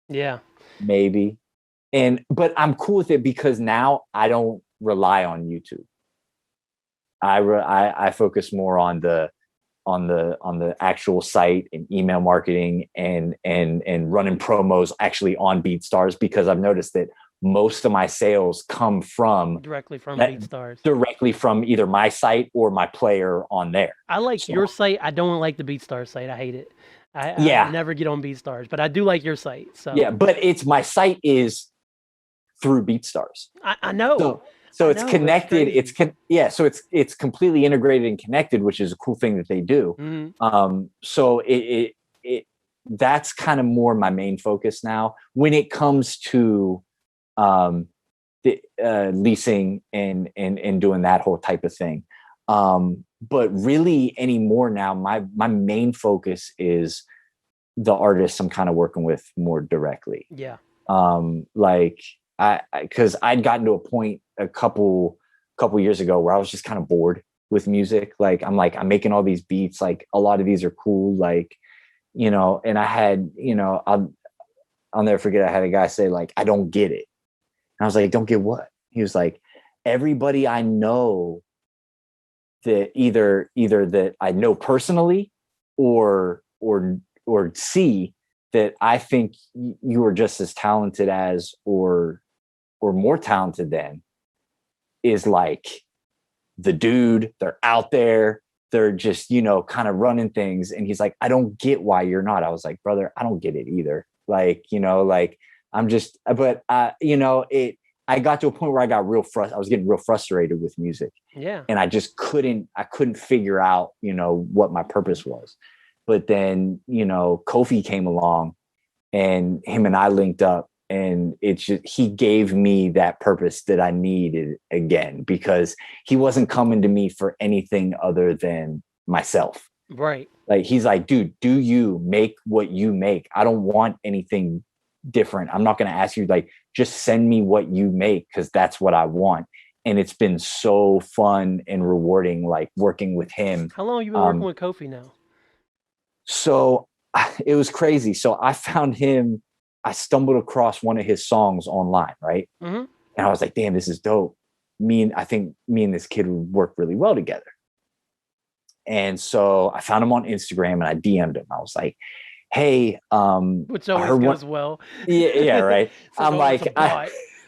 Speaker 1: Yeah.
Speaker 2: Maybe. But I'm cool with it because now I don't rely on YouTube. I focus more on the actual site and email marketing and running promos actually on BeatStars, because I've noticed that most of my sales come
Speaker 1: directly from BeatStars,
Speaker 2: directly from either my site or my player on there.
Speaker 1: I like your site. I don't like the BeatStars site. I hate it. I never get on BeatStars, but I do like your site. So
Speaker 2: yeah, but my site is through BeatStars.
Speaker 1: I know.
Speaker 2: So it's connected. So it's completely integrated and connected, which is a cool thing that they do. Mm-hmm. So it that's kind of more my main focus now when it comes to the leasing and doing that whole type of thing. But really anymore now, my main focus is the artists I'm kind of working with more directly.
Speaker 1: Yeah.
Speaker 2: Like because I'd gotten to a point a couple years ago where I was just kind of bored with music. Like I'm making all these beats, like a lot of these are cool, like, you know, and I had, you know, I'll never forget, I had a guy say, like, I don't get it. And I was like, don't get what? He was like, everybody I know that either that I know personally or see that I think you are just as talented as or more talented than is like the dude. They're out there, they're just, you know, kind of running things. And he's like, I don't get why you're not. I was like, brother, I don't get it either. Like, you know, like I'm just, but you know, I got to a point where I was getting real frustrated with music.
Speaker 1: Yeah.
Speaker 2: And I just couldn't figure out, you know, what my purpose was. But then, you know, Kofi came along and him and I linked up, and it's just, he gave me that purpose that I needed again, because he wasn't coming to me for anything other than myself.
Speaker 1: Right.
Speaker 2: Like, he's like, dude, do you make what you make? I don't want anything different. I'm not going to ask you, like, just send me what you make, because that's what I want. And it's been so fun and rewarding, like working with him.
Speaker 1: How long have you been working with Kofi now?
Speaker 2: So it was crazy. So I found him, I stumbled across one of his songs online, right?
Speaker 1: Mm-hmm.
Speaker 2: And I was like, damn, this is dope. I think me and this kid would work really well together. And so I found him on Instagram and I DM'd him. I was like, hey,
Speaker 1: which always goes well.
Speaker 2: Yeah, right. I'm like,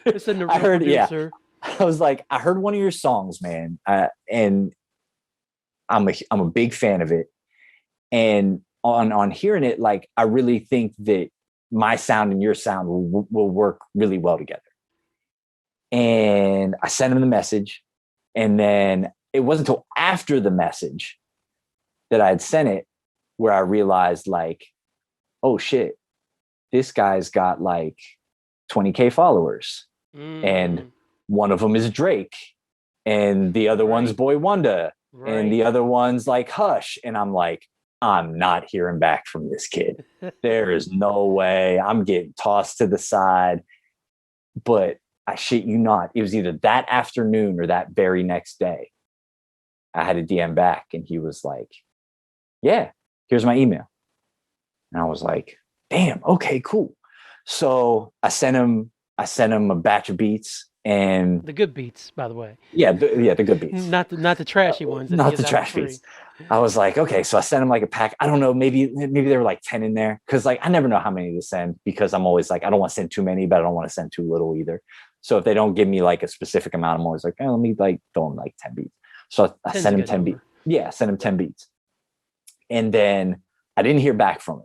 Speaker 1: it's a
Speaker 2: I heard,
Speaker 1: producer.
Speaker 2: Yeah. I was like, I heard one of your songs, man, and I'm a big fan of it. And on hearing it, like, I really think that my sound and your sound will work really well together. And I sent him the message, and then it wasn't until after the message that I had sent it where I realized, like, oh shit, this guy's got like 20K followers. And one of them is Drake, and the other one's Boy Wonder, and the other one's like Hush. And I'm like, I'm not hearing back from this kid. There is no way. I'm getting tossed to the side. But I shit you not, it was either that afternoon or that very next day, I had a DM back, and he was like, yeah, here's my email. And I was like, damn, okay, cool. So I sent him a batch of beats, and
Speaker 1: the good beats, by the way.
Speaker 2: Yeah, the good beats.
Speaker 1: Not the trashy ones.
Speaker 2: Not the trash beats. I was like, okay, so I sent him like a pack. I don't know, maybe there were like 10 in there, because like I never know how many to send, because I'm always like, I don't want to send too many, but I don't want to send too little either. So if they don't give me like a specific amount, I'm always like, let me like throw them like 10 beats. So I sent him 10 beats. Yeah, I sent him 10 beats. And then I didn't hear back from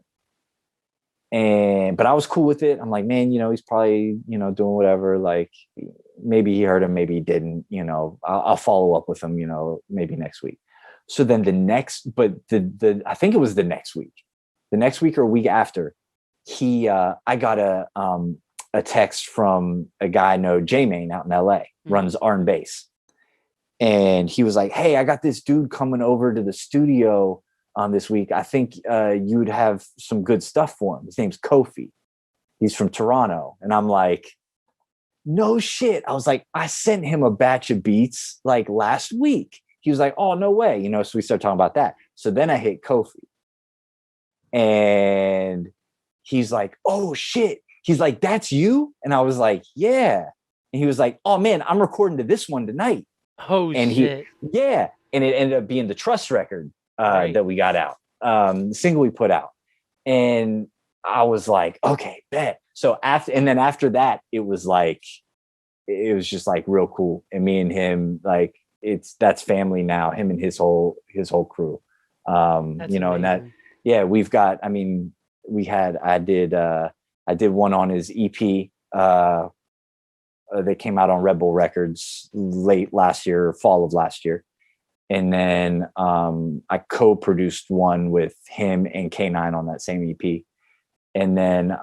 Speaker 2: it. But I was cool with it. I'm like, man, you know, he's probably, you know, doing whatever. Like, maybe he heard him, maybe he didn't. You know, I'll follow up with him, you know, maybe next week. So then I think it was the next week or a week after, I got a text from a guy I know, J-Main, out in LA, runs R and Bass. And he was like, hey, I got this dude coming over to the studio this week. I think you would have some good stuff for him. His name's Kofi. He's from Toronto. And I'm like, no shit. I was like, I sent him a batch of beats like last week. He was like, oh, no way. You know, so we started talking about that. So then I hit Kofi. And he's like, oh shit. He's like, that's you? And I was like, yeah. And he was like, oh man, I'm recording to this one tonight.
Speaker 1: Oh, and shit.
Speaker 2: Yeah. And it ended up being the Trust record that we got out, the single we put out. And I was like, okay, bet. So after that, it was just like real cool. And me and him, like, that's family now, him and his whole crew. You know, amazing. And that, yeah, we've got, I mean, I did one on his EP, that came out on Red Bull Records late last year, fall of last year. And then I co-produced one with him and K9 on that same EP. And then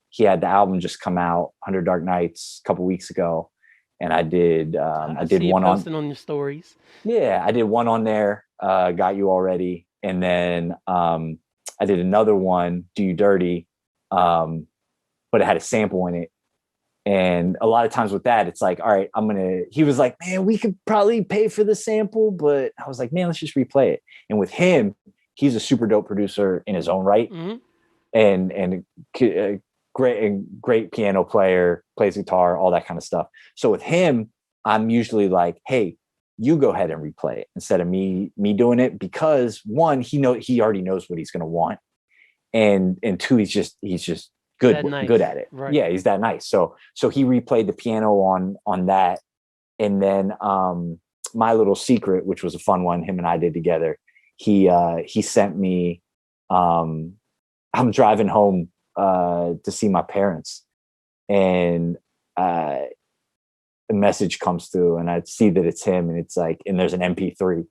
Speaker 2: he had the album just come out, 100 Dark Nights, a couple weeks ago. and I did I did
Speaker 1: see
Speaker 2: one
Speaker 1: you
Speaker 2: on
Speaker 1: posting on your stories.
Speaker 2: yeah, I did one on there, Got You Already, and then I did another one, Do You Dirty, but it had a sample in it. And a lot of times with that, it's like, all right, he was like, man, we could probably pay for the sample, but I was like, man, let's just replay it. And with him, he's a super dope producer in his own right.
Speaker 1: Mm-hmm.
Speaker 2: And great piano player, plays guitar, all that kind of stuff. So with him, I'm usually like, hey, you go ahead and replay it instead of me doing it, because one, he already knows what he's going to want. And two, he's just good at it.
Speaker 1: Right.
Speaker 2: Yeah, he's that nice. So he replayed the piano on that. And then My Little Secret, which was a fun one him and I did together, he sent me I'm driving home to see my parents, and a message comes through, and I see that it's him, and it's like, and there's an MP3,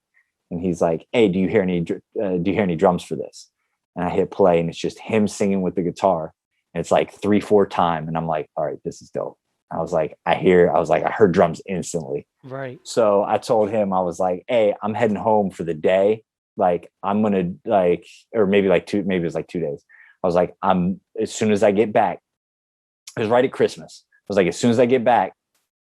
Speaker 2: and he's like, hey, do you hear any drums for this? And I hit play, and it's just him singing with the guitar. And it's like 3-4 time. And I'm like, all right, this is dope. I heard drums instantly.
Speaker 1: Right.
Speaker 2: So I told him, I was like, hey, I'm heading home for the day. Like, I'm going to or maybe it was like 2 days. I was like, as soon as I get back, it was right at Christmas. I was like, as soon as I get back,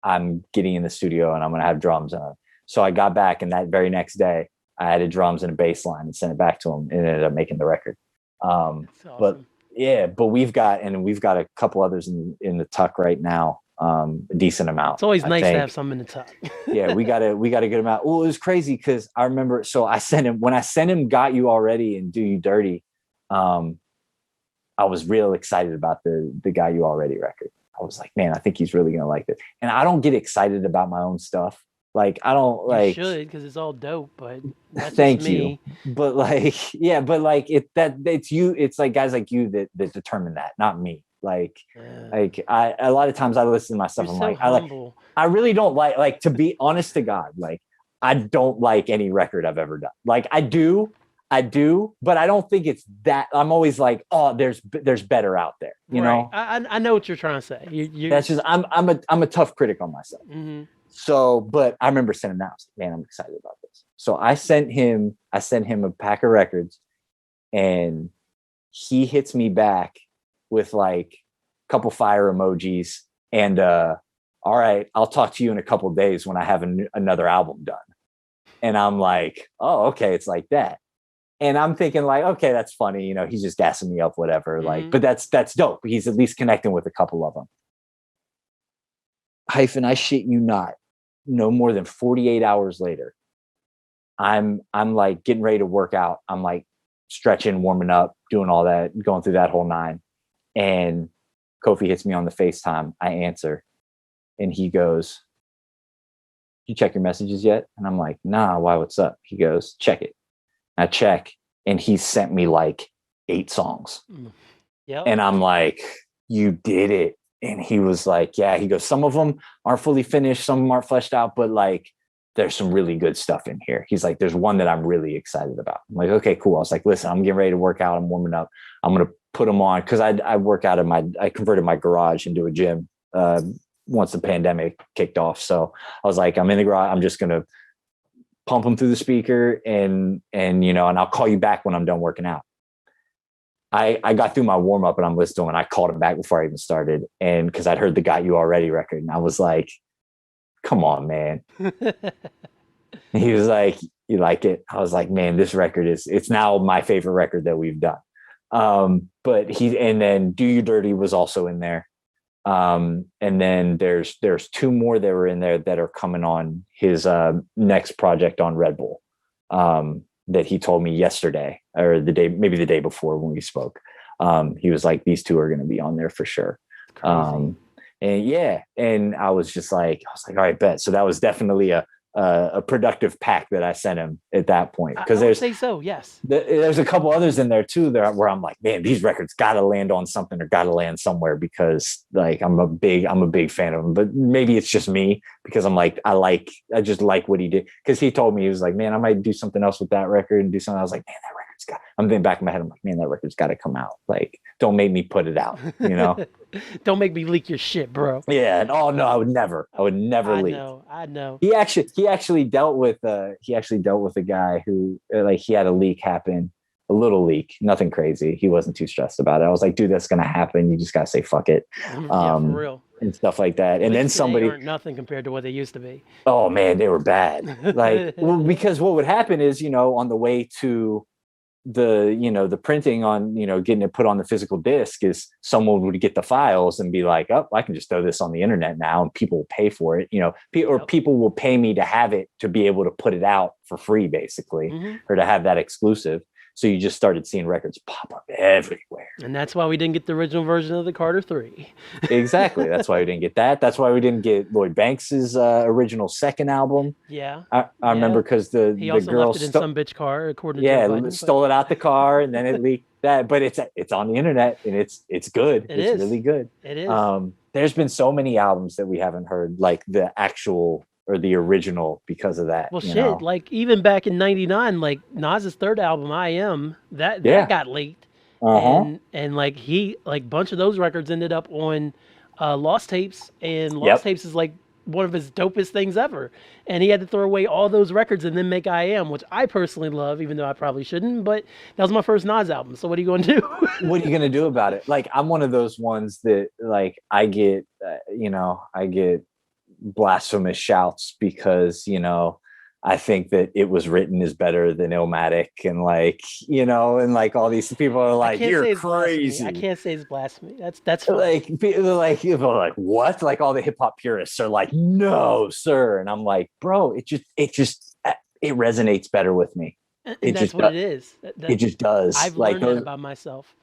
Speaker 2: I'm getting in the studio and I'm going to have drums on. So I got back, and that very next day I added drums and a bass line and sent it back to him, and ended up making the record.
Speaker 1: Awesome.
Speaker 2: But yeah, but we've got a couple others in the tuck right now. A decent amount.
Speaker 1: It's always nice to have some in the tuck.
Speaker 2: Yeah, we got a good amount. Well, it was crazy because I remember. So when I sent him Got You Already and Do You Dirty, I was real excited about the Got You Already record. I was like, man, I think he's really gonna like this. And I don't get excited about my own stuff. Like, I don't like.
Speaker 1: You should, because it's all dope. But that's
Speaker 2: thank
Speaker 1: just me.
Speaker 2: you. But like, yeah, but like it's you. It's like guys like you that determine that, not me. Like a lot of times I listen to my stuff.
Speaker 1: You're
Speaker 2: I'm
Speaker 1: so
Speaker 2: like, I really don't like, to be honest to God, like, I don't like any record I've ever done. Like, I do, but I don't think it's that. I'm always like, oh, there's better out there. You know?
Speaker 1: I know what you're trying to say.
Speaker 2: That's just I'm a tough critic on myself.
Speaker 1: Mm-hmm.
Speaker 2: So, but I remember sending that. I was like, man, I'm excited about this. So I sent him a pack of records, and he hits me back with like a couple fire emojis and all right, I'll talk to you in a couple of days when I have another album done. And I'm like, oh, okay, it's like that. And I'm thinking like, okay, that's funny. You know, he's just gassing me up, whatever. Mm-hmm. Like, but that's dope. He's at least connecting with a couple of them. Hyphen, I shit you not. No more than 48 hours later, I'm like getting ready to work out. I'm like stretching, warming up, doing all that, going through that whole nine. And Kofi hits me on the FaceTime. I answer, and he goes, you check your messages yet? And I'm like, nah, why, what's up? He goes, check it. I check, and he sent me like 8 songs.
Speaker 1: Yep.
Speaker 2: And I'm like, you did it. And he was like, yeah, he goes, some of them aren't fully finished, some of them aren't fleshed out, but like, there's some really good stuff in here. He's like, there's one that I'm really excited about. I'm like, okay, cool. I was like, listen, I'm getting ready to work out. I'm warming up. I'm going to put them on. Cause I work out I converted my garage into a gym once the pandemic kicked off. So I was like, I'm in the garage. I'm just going to pump them through the speaker and, you know, and I'll call you back when I'm done working out. I got through my warm up and I'm listening, and I called him back before I even started. And cause I'd heard the Got You Already record, and I was like, come on, man. He was like, you like it? I was like, man, this record it's now my favorite record that we've done. But and then Do You Dirty was also in there. And then there's 2 more that were in there that are coming on his next project on Red Bull. That he told me yesterday, or maybe the day before when we spoke. He was like, these 2 are going to be on there for sure. And yeah, and I was like, all right, bet. So that was definitely a productive pack that I sent him at that point. Because
Speaker 1: I would say so, yes.
Speaker 2: There's a couple others in there too where I'm like, man, these records got to land on something or got to land somewhere, because like I'm a big fan of them. But maybe it's just me, because I'm like, I just like what he did. Because he told me, he was like, man, I might do something else with that record and do something. I was like, man, that record I'm thinking back in my head, I'm like, man, that record's got to come out. Like, don't make me put it out,
Speaker 1: Don't make me leak your shit, bro.
Speaker 2: Yeah. And oh no, I would never leak.
Speaker 1: I know.
Speaker 2: He actually dealt with a guy who like he had a leak happen, a little leak, nothing crazy. He wasn't too stressed about it. I was like, dude, that's gonna happen. You just gotta say fuck it.
Speaker 1: Yeah, for real.
Speaker 2: And stuff like that. And then somebody
Speaker 1: aren't nothing compared to what they used to be.
Speaker 2: Oh man, they were bad. Like, well, because what would happen is, on the way to the printing on, getting it put on the physical disc, is someone would get the files and be like, oh, I can just throw this on the internet now and people will pay for it, or people will pay me to have it, to be able to put it out for free, basically, or to have that exclusive. So you just started seeing records pop up everywhere.
Speaker 1: And that's why we didn't get the original version of the Carter 3.
Speaker 2: Exactly. That's why we didn't get that. That's why we didn't get Lloyd Banks's original second album.
Speaker 1: Yeah.
Speaker 2: I remember because the girl
Speaker 1: left it in some bitch car, according to Joe Biden,
Speaker 2: stole it out the car, and then it leaked that. But it's on the internet, and it's good. It's really good.
Speaker 1: It is.
Speaker 2: There's been so many albums that we haven't heard, like the actual or the original, because of that.
Speaker 1: Well, shit, like even back in '99, like Nas's third album, I Am, that got leaked, and like bunch of those records ended up on Lost Tapes, and Lost Tapes is like one of his dopest things ever, and he had to throw away all those records and then make I Am, which I personally love, even though I probably shouldn't, but that was my first Nas album. So what are you going to do?
Speaker 2: What are you going to do about it? Like, I'm one of those ones that, like, I get blasphemous shouts because I think that It Was Written is better than Illmatic, and and like all these people are like, you're crazy.
Speaker 1: I can't say it's blasphemy. That's fine.
Speaker 2: Like people are like what? Like all the hip hop purists are like, no, sir. And I'm like, bro, it resonates better with me.
Speaker 1: And that's what it is.
Speaker 2: It just does.
Speaker 1: I've learned that about myself.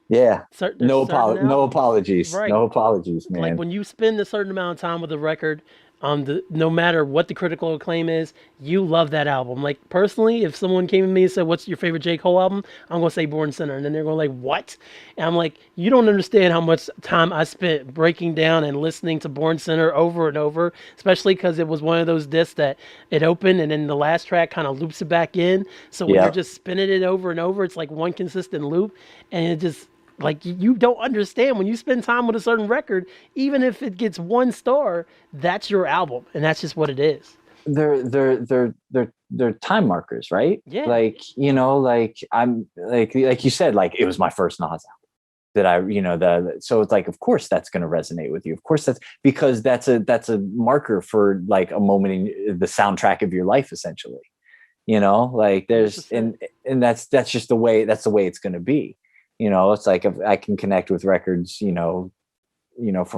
Speaker 2: Yeah. No apologies. Right. No apologies, man.
Speaker 1: Like when you spend a certain amount of time with a record, no matter what the critical acclaim is, you love that album. Like personally, if someone came to me and said, "What's your favorite J. Cole album?" I'm gonna say Born Sinner, and then they're going like, "What?" And I'm like, "You don't understand how much time I spent breaking down and listening to Born Sinner over and over, especially because it was one of those discs that it opened and then the last track kind of loops it back in. So when you're just spinning it over and over, it's like one consistent loop, and it just like you don't understand when you spend time with a certain record, even if it gets 1 star, that's your album, and that's just what it is.
Speaker 2: They're time markers, right?
Speaker 1: Yeah.
Speaker 2: Like I'm like you said, like it was my first Nas album that so it's like, of course that's going to resonate with you. Of course that's because that's a marker for like a moment in the soundtrack of your life, essentially. Like there's and that's just the way it's going to be. It's like if I can connect with records, from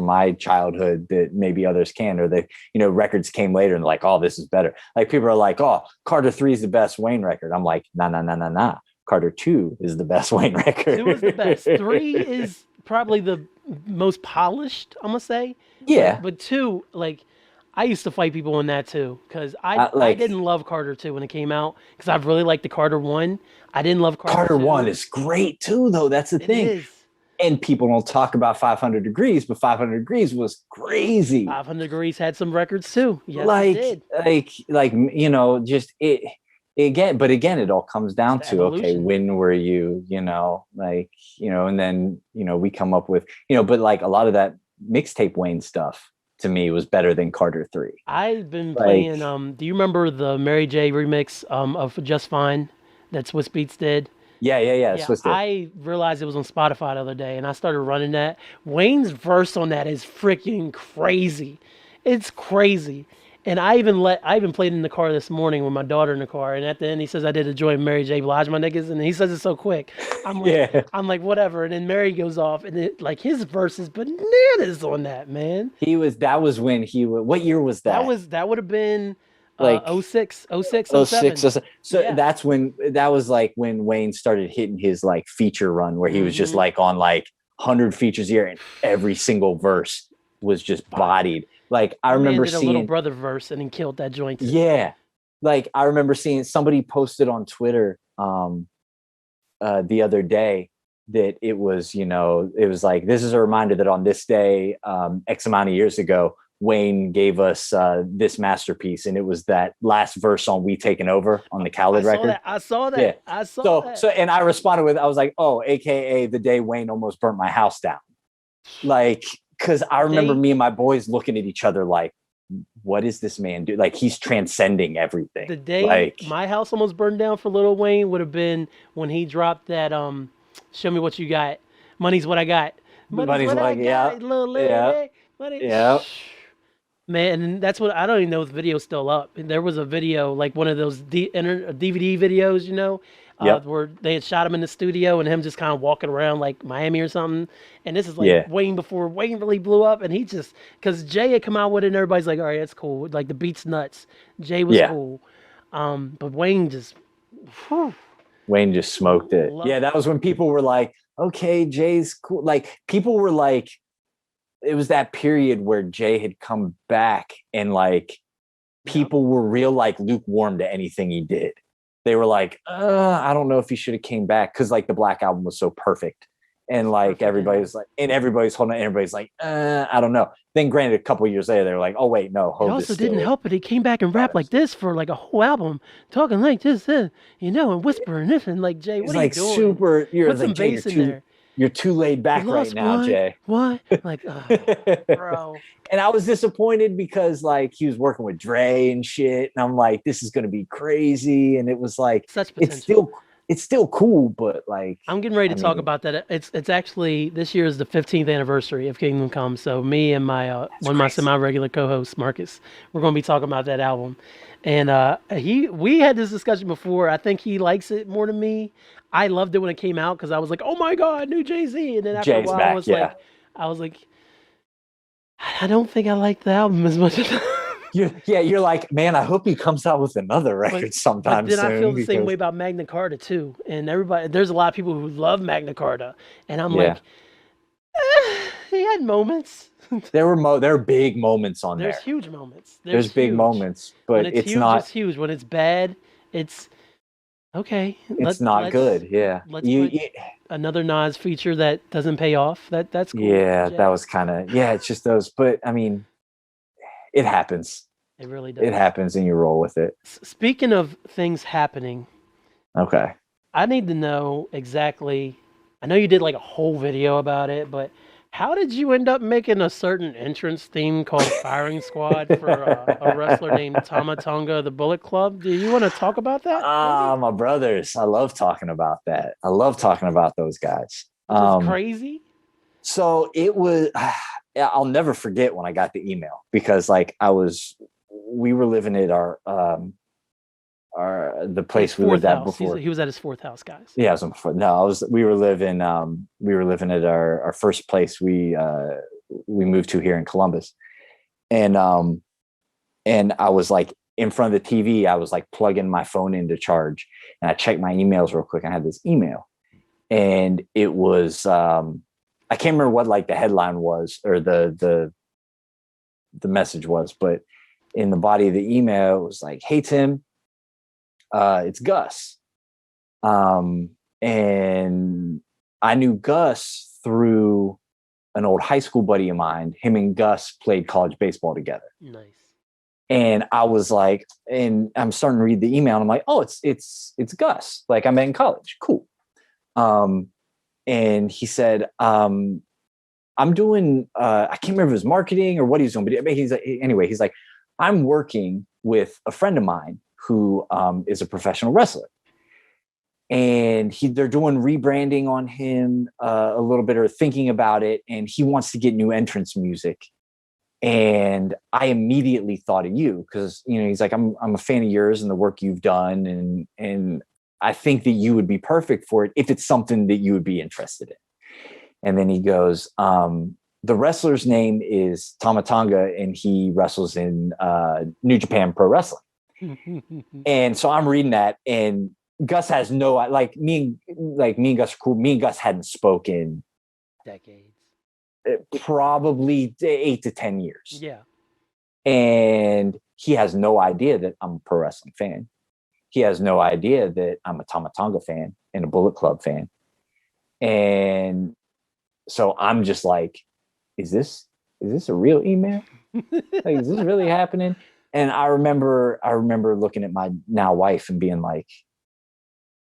Speaker 2: my childhood that maybe others can, or they, records came later and like, oh, this is better. Like people are like, oh, Carter 3 is the best Wayne record. I'm like, nah. Carter 2 is the best Wayne record.
Speaker 1: 2 is the best. 3 is probably the most polished, I'm gonna say.
Speaker 2: Yeah.
Speaker 1: But 2, like, I used to fight people on that too, because I didn't love Carter 2 when it came out, because I really liked the Carter 1. I didn't love Carter 2.
Speaker 2: 1 is great too, though. That's the thing.
Speaker 1: Is.
Speaker 2: And people don't talk about 500 Degrees, but 500 Degrees was crazy.
Speaker 1: 500 Degrees had some records too. Yes,
Speaker 2: it did. Just it again. But again, it all comes down to evolution. Okay, when were you? And then we come up with but like a lot of that mixtape Wayne stuff to me was better than Carter 3.
Speaker 1: I've been playing. Do you remember the Mary J remix of Just Fine that Swiss Beats did?
Speaker 2: Yeah.
Speaker 1: I realized it was on Spotify the other day, and I started running that. Wayne's verse on that is freaking crazy. It's crazy. And I even played in the car this morning with my daughter in the car, and at the end he says I did a joint Mary J. Blige, my niggas, and he says it so quick. I'm like, whatever. And then Mary goes off, and his verse is bananas on that, man.
Speaker 2: That was when what year was that?
Speaker 1: That would have been
Speaker 2: like
Speaker 1: 06, 07.
Speaker 2: So that's when Wayne started hitting his like feature run, where he was just like on like 100 features a year, and every single verse was just bodied. Like I remember seeing a
Speaker 1: Little Brother verse, and he killed that joint too.
Speaker 2: Yeah, like I remember seeing somebody posted on Twitter the other day that it was like, this is a reminder that on this day X amount of years ago, Wayne gave us this masterpiece, and it was that last verse on "We Taking Over" on the Khaled record.
Speaker 1: I saw that.
Speaker 2: Yeah.
Speaker 1: I saw that.
Speaker 2: So, and I responded with, I was like, "Oh, AKA the day Wayne almost burnt my house down." Like, because I remember me and my boys looking at each other like, "What is this man do?" Like, he's transcending everything.
Speaker 1: The day
Speaker 2: like,
Speaker 1: my house almost burned down for Lil Wayne would have been when he dropped that "Show Me What You Got." Money's what I got. Money's what I got, little lady. Money.
Speaker 2: Yeah.
Speaker 1: Man, and that's what I don't even know if the video's still up. There was a video, like one of those DVD videos, where they had shot him in the studio and him just kind of walking around like Miami or something. And this is like Wayne before Wayne really blew up. And he just, because Jay had come out with it and everybody's like, all right, that's cool. Like the beat's nuts. Jay was cool. But Wayne just,
Speaker 2: Wayne just smoked it. Yeah, that was when people were like, okay, Jay's cool. Like people were like, it was that period where Jay had come back and like people were real like lukewarm to anything he did. They were like, I don't know if he should have came back, because like the Black Album was so perfect. And like everybody's like, and everybody's holding on, everybody's like, I don't know. Then granted, a couple of years later, they were like, oh wait, no,
Speaker 1: it also didn't help it. He came back and rapped like this for like a whole album, talking like this, and whispering this, and like, Jay, what are you doing?
Speaker 2: Super, you're
Speaker 1: put
Speaker 2: like,
Speaker 1: some bass in there.
Speaker 2: You're too laid back right now, Jay.
Speaker 1: What? Like, bro.
Speaker 2: And I was disappointed because like he was working with Dre and shit, and I'm like, this is gonna be crazy. And it was like,
Speaker 1: such potential.
Speaker 2: It's still cool, but like,
Speaker 1: I'm getting ready to talk about that. It's actually, this year is the 15th anniversary of Kingdom Come. So me and my one of my semi-regular co-hosts, Marcus, we're going to be talking about that album. And we had this discussion before. I think he likes it more than me. I loved it when it came out because I was like, oh my God, new Jay-Z. And then after a while, I was like, I don't think I like the album as much as
Speaker 2: you're like, man, I hope he comes out with another record sometime soon.
Speaker 1: But then I feel the same way about Magna Carta too. And there's a lot of people who love Magna Carta. And I'm like, he had moments.
Speaker 2: There were big moments on there.
Speaker 1: There's huge moments.
Speaker 2: There's big moments, but
Speaker 1: when it's huge,
Speaker 2: not.
Speaker 1: It's huge. When it's bad, it's okay.
Speaker 2: It's not good. Yeah.
Speaker 1: Let's put another Nas feature that doesn't pay off. That's cool.
Speaker 2: Yeah, that was kind of it's just those. But I mean, it happens.
Speaker 1: It really does.
Speaker 2: It happens, and you roll with it.
Speaker 1: Speaking of things happening,
Speaker 2: okay,
Speaker 1: I need to know exactly. I know you did like a whole video about it, but how did you end up making a certain entrance theme called Firing Squad for a wrestler named Tama Tonga of the Bullet Club? Do you want to talk about that?
Speaker 2: My brothers. I love talking about that. I love talking about those guys.
Speaker 1: It's crazy.
Speaker 2: So it was. I'll never forget when I got the email, because like we were living at the place we lived at before.
Speaker 1: He was at his fourth house, guys.
Speaker 2: Yeah, I was before. No, we were living at our first place we moved to here in Columbus. And I was like in front of the TV, I was like plugging my phone into charge, and I checked my emails real quick. I had this email, and it was I can't remember what like the headline was or the message was, but in the body of the email, it was like, "Hey Tim, it's Gus." And I knew Gus through an old high school buddy of mine. Him and Gus played college baseball together.
Speaker 1: Nice.
Speaker 2: And I was like, and I'm starting to read the email, and I'm like, oh, it's Gus. Like I met in college. Cool. And he said, I'm doing, I can't remember if it was marketing or what he was doing, but he's like, I'm working with a friend of mine who is a professional wrestler. And they're doing rebranding on him a little bit, or thinking about it. And he wants to get new entrance music. And I immediately thought of you because, he's like, I'm a fan of yours and the work you've done. And I think that you would be perfect for it if it's something that you would be interested in. And then he goes, the wrestler's name is Tama Tonga, and he wrestles in New Japan Pro Wrestling. And so I'm reading that, and Gus has me and Gus are cool. Me and Gus hadn't spoken
Speaker 1: decades,
Speaker 2: probably 8 to 10 years.
Speaker 1: Yeah.
Speaker 2: And he has no idea that I'm a pro wrestling fan. He has no idea that I'm a Tama Tonga fan and a Bullet Club fan. And so I'm just like, is this a real email? Like, is this really happening? And I remember looking at my now wife and being like,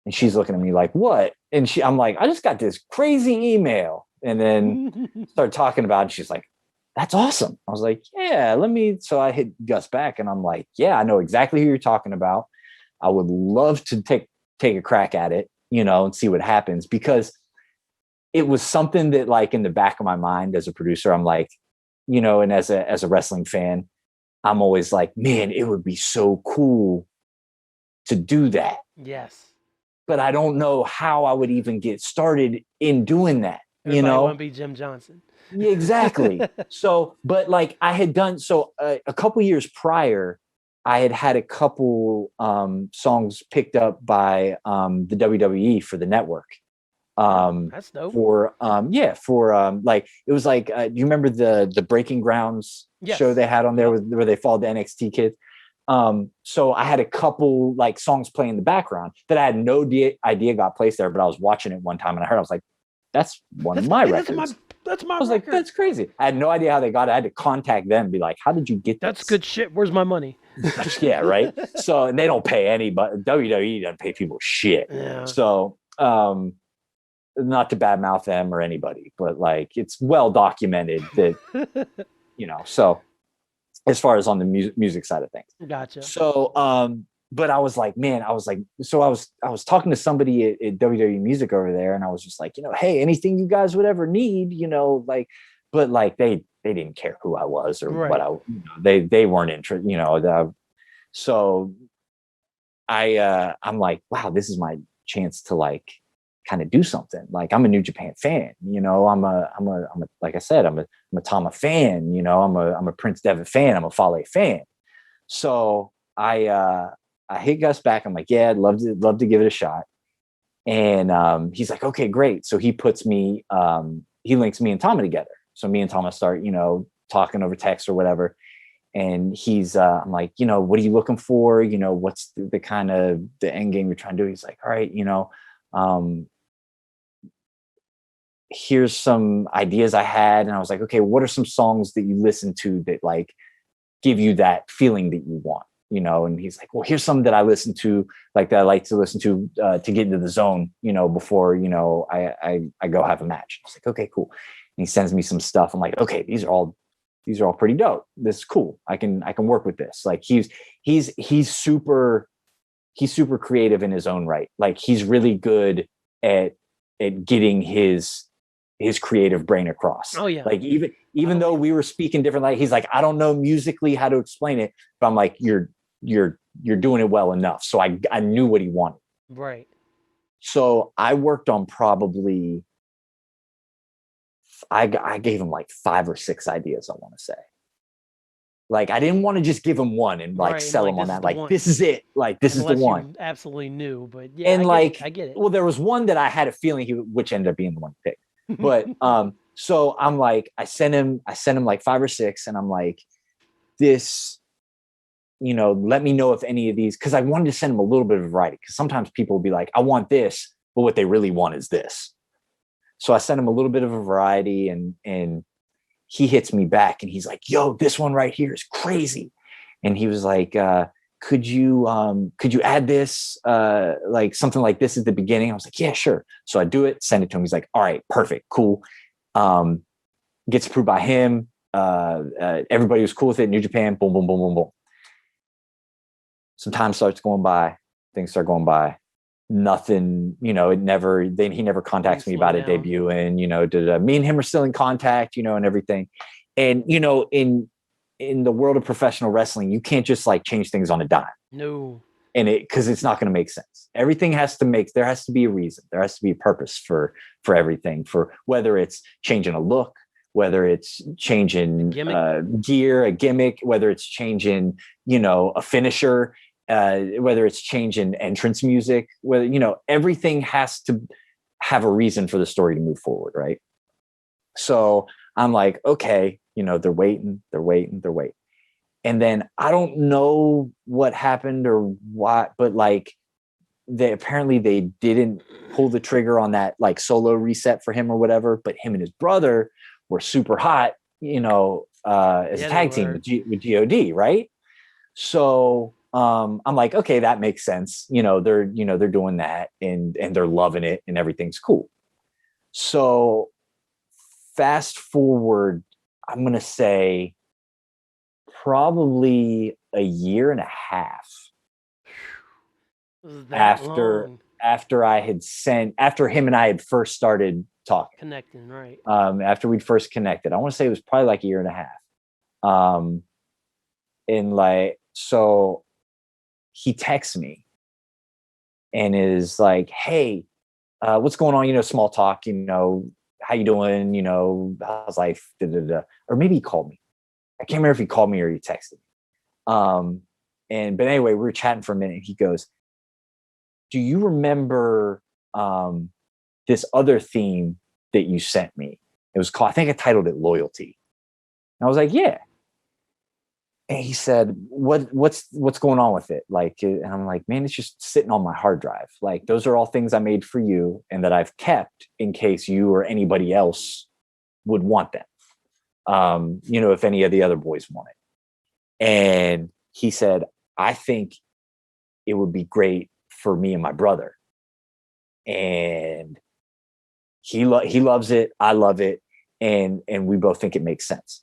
Speaker 2: and she's looking at me like, what? And I'm like, I just got this crazy email. And then start talking about it. And she's like, that's awesome. I was like, yeah, so I hit Gus back and I'm like, yeah, I know exactly who you're talking about. I would love to take a crack at it, and see what happens, because it was something that, like, in the back of my mind as a producer, I'm like, and as a wrestling fan, I'm always like, man, it would be so cool to do that.
Speaker 1: Yes.
Speaker 2: But I don't know how I would even get started in doing that,
Speaker 1: Everybody want to be Jim Johnson.
Speaker 2: Yeah, exactly. So, but like I had done, a couple years prior, I had a couple songs picked up by the WWE for the network.
Speaker 1: That's dope.
Speaker 2: For like, it was like, do you remember the Breaking Grounds show they had on there where they followed the NXT kids? So I had a couple like songs playing in the background that I had no idea got placed there, but I was watching it one time and I heard, I was like, that's one of my records.
Speaker 1: That's my
Speaker 2: I was like, that's crazy. I had no idea how they got it. I had to contact them and be like, how did you get this?
Speaker 1: That's good shit. Where's my money?
Speaker 2: Yeah, right. So, and they don't pay anybody. WWE doesn't pay people shit.
Speaker 1: Yeah.
Speaker 2: So, not to badmouth them or anybody, but like, it's well documented that, so as far as on the music side of things.
Speaker 1: Gotcha.
Speaker 2: So, but I was like, man, I was talking to somebody at WWE Music over there, and I was just like, hey, anything you guys would ever need, like, but like they didn't care who I was or what they weren't interested, so I'm like, wow, this is my chance to like kind of do something. Like, I'm a New Japan fan, I'm a like I said, I'm a Tama fan, I'm a Prince Devitt fan, I'm a Fale fan. So I hit Gus back. I'm like, yeah, I'd love to give it a shot. And he's like, okay, great. So he links me and Tama together. So me and Tama start, talking over text or whatever. And I'm like, what are you looking for? What's the kind of the end game you're trying to do? He's like, all right, here's some ideas I had. And I was like, okay, what are some songs that you listen to that like give you that feeling that you want? And he's like, well, here's some that I listen to, like that I like to listen to get into the zone, before, I go have a match. I was like, okay, cool. And he sends me some stuff. I'm like, okay, these are all pretty dope. This is cool. I can work with this. Like he's super creative in his own right. Like he's really good at getting his creative brain across.
Speaker 1: Oh yeah.
Speaker 2: Like even though we were speaking different, like he's like, I don't know musically how to explain it, but I'm like, you're doing it well enough. So I knew what he wanted.
Speaker 1: Right.
Speaker 2: So I worked on probably, I gave him like 5 or 6 ideas, I want to say. Like, I didn't want to just give him one and like sell him on that. Like, this is it. Like, this is the one.
Speaker 1: Absolutely new, but yeah,
Speaker 2: and
Speaker 1: I get it.
Speaker 2: Well, there was one that I had a feeling which ended up being the one to pick. But so I'm like, I sent him like 5 or 6, and I'm like, this, let me know if any of these, because I wanted to send him a little bit of variety, because sometimes people will be like, I want this, but what they really want is this. So I sent him a little bit of a variety, and he hits me back and he's like, yo, this one right here is crazy. And he was like, could you add this, like something like this at the beginning? I was like, yeah, sure. So I do it, send it to him. He's like, all right, perfect, cool. Gets approved by him. Everybody was cool with it. New Japan, boom, boom, boom, boom, boom. Some time starts going by, things start going by. Nothing, he never contacts me about it debuting, me and him are still in contact, and everything. And, in the world of professional wrestling, you can't just like change things on a dime.
Speaker 1: No.
Speaker 2: And because it's not going to make sense. Everything there has to be a reason. There has to be a purpose for everything, for whether it's changing a look, whether it's changing gear, a gimmick, whether it's changing, a finisher, whether it's changing entrance music, whether, everything has to have a reason for the story to move forward. Right. So I'm like, okay, they're waiting. And then I don't know what happened or what, but like apparently they didn't pull the trigger on that like solo reset for him or whatever, but him and his brother were super hot, as a tag team with G.O.D, right? So I'm like, okay, that makes sense. They're doing that and they're loving it and everything's cool. So fast forward, I'm gonna say probably a year and a half after him and I had first started talking,
Speaker 1: connecting, right?
Speaker 2: After we'd first connected, I want to say it was probably like a year and a half. And like, so he texts me and is like, hey, what's going on? Small talk, how you doing? How's life? Da, da, da. Or maybe he called me. I can't remember if he called me or he texted me. But anyway, we were chatting for a minute and he goes, do you remember this other theme that you sent me? It was called, I think I titled it Loyalty. And I was like, yeah. And he said, what's going on with it? Like, and I'm like, man, it's just sitting on my hard drive. Like, those are all things I made for you and that I've kept in case you or anybody else would want them. If any of the other boys want it. And he said, I think it would be great for me and my brother. And he loves it. I love it. And we both think it makes sense.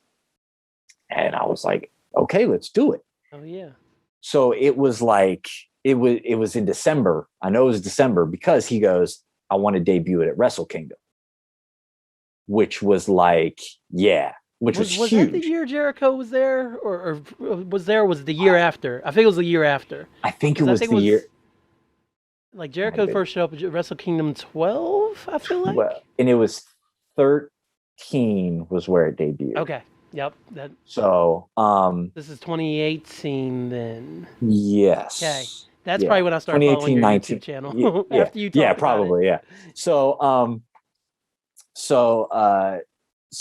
Speaker 2: And I was like, okay, let's do it.
Speaker 1: Oh yeah.
Speaker 2: So it was like, it was in December. I know it was December because he goes, I want to debut it at Wrestle Kingdom, which was like, yeah, which was huge.
Speaker 1: Was that the year Jericho was there or was the year after? I think it was the year after.
Speaker 2: I think it was the year.
Speaker 1: Like Jericho first showed up at Wrestle Kingdom 12, I feel like.
Speaker 2: Well, and it was 13 was where it debuted.
Speaker 1: Okay. Yep.
Speaker 2: So
Speaker 1: this is 2018 then.
Speaker 2: Yes.
Speaker 1: Okay. That's probably when I started following your 19. YouTube channel.
Speaker 2: Yeah.
Speaker 1: After you talked
Speaker 2: probably. Yeah. So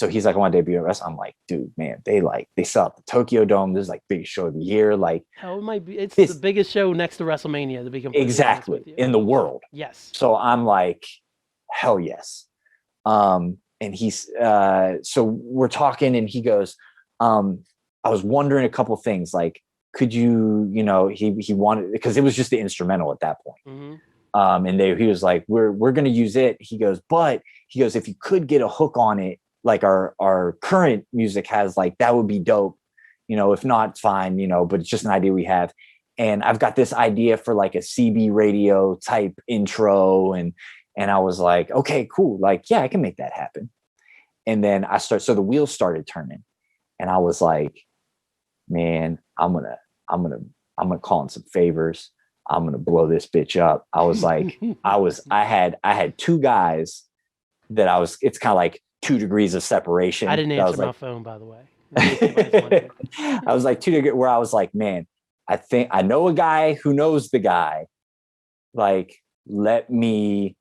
Speaker 2: he's like, I want to debut at Wrestle. I'm like, dude, man, they sell out the Tokyo Dome. This is like biggest show of the year. Like,
Speaker 1: it might be. It's the biggest show next to WrestleMania to be completely
Speaker 2: exactly in the world.
Speaker 1: Yes.
Speaker 2: So I'm like, hell yes. And he's so we're talking, and he goes, I was wondering a couple things, like, could you, he wanted, because it was just the instrumental at that point.
Speaker 1: Mm-hmm.
Speaker 2: And he was like, we're going to use it. He goes, if you could get a hook on it, like our current music has, like, that would be dope. If not, it's fine, but it's just an idea we have. And I've got this idea for like a CB radio type intro. And I was like, okay, cool. Like, yeah, I can make that happen. And then so the wheels started turning, and I was like, man, I'm going to call in some favors. I'm going to blow this bitch up. I was like, I had two guys that it's kind of like 2 degrees of separation.
Speaker 1: I didn't answer my phone, by the way.
Speaker 2: I was like 2 degrees where I was like, man, I think I know a guy who knows the guy. Like, let me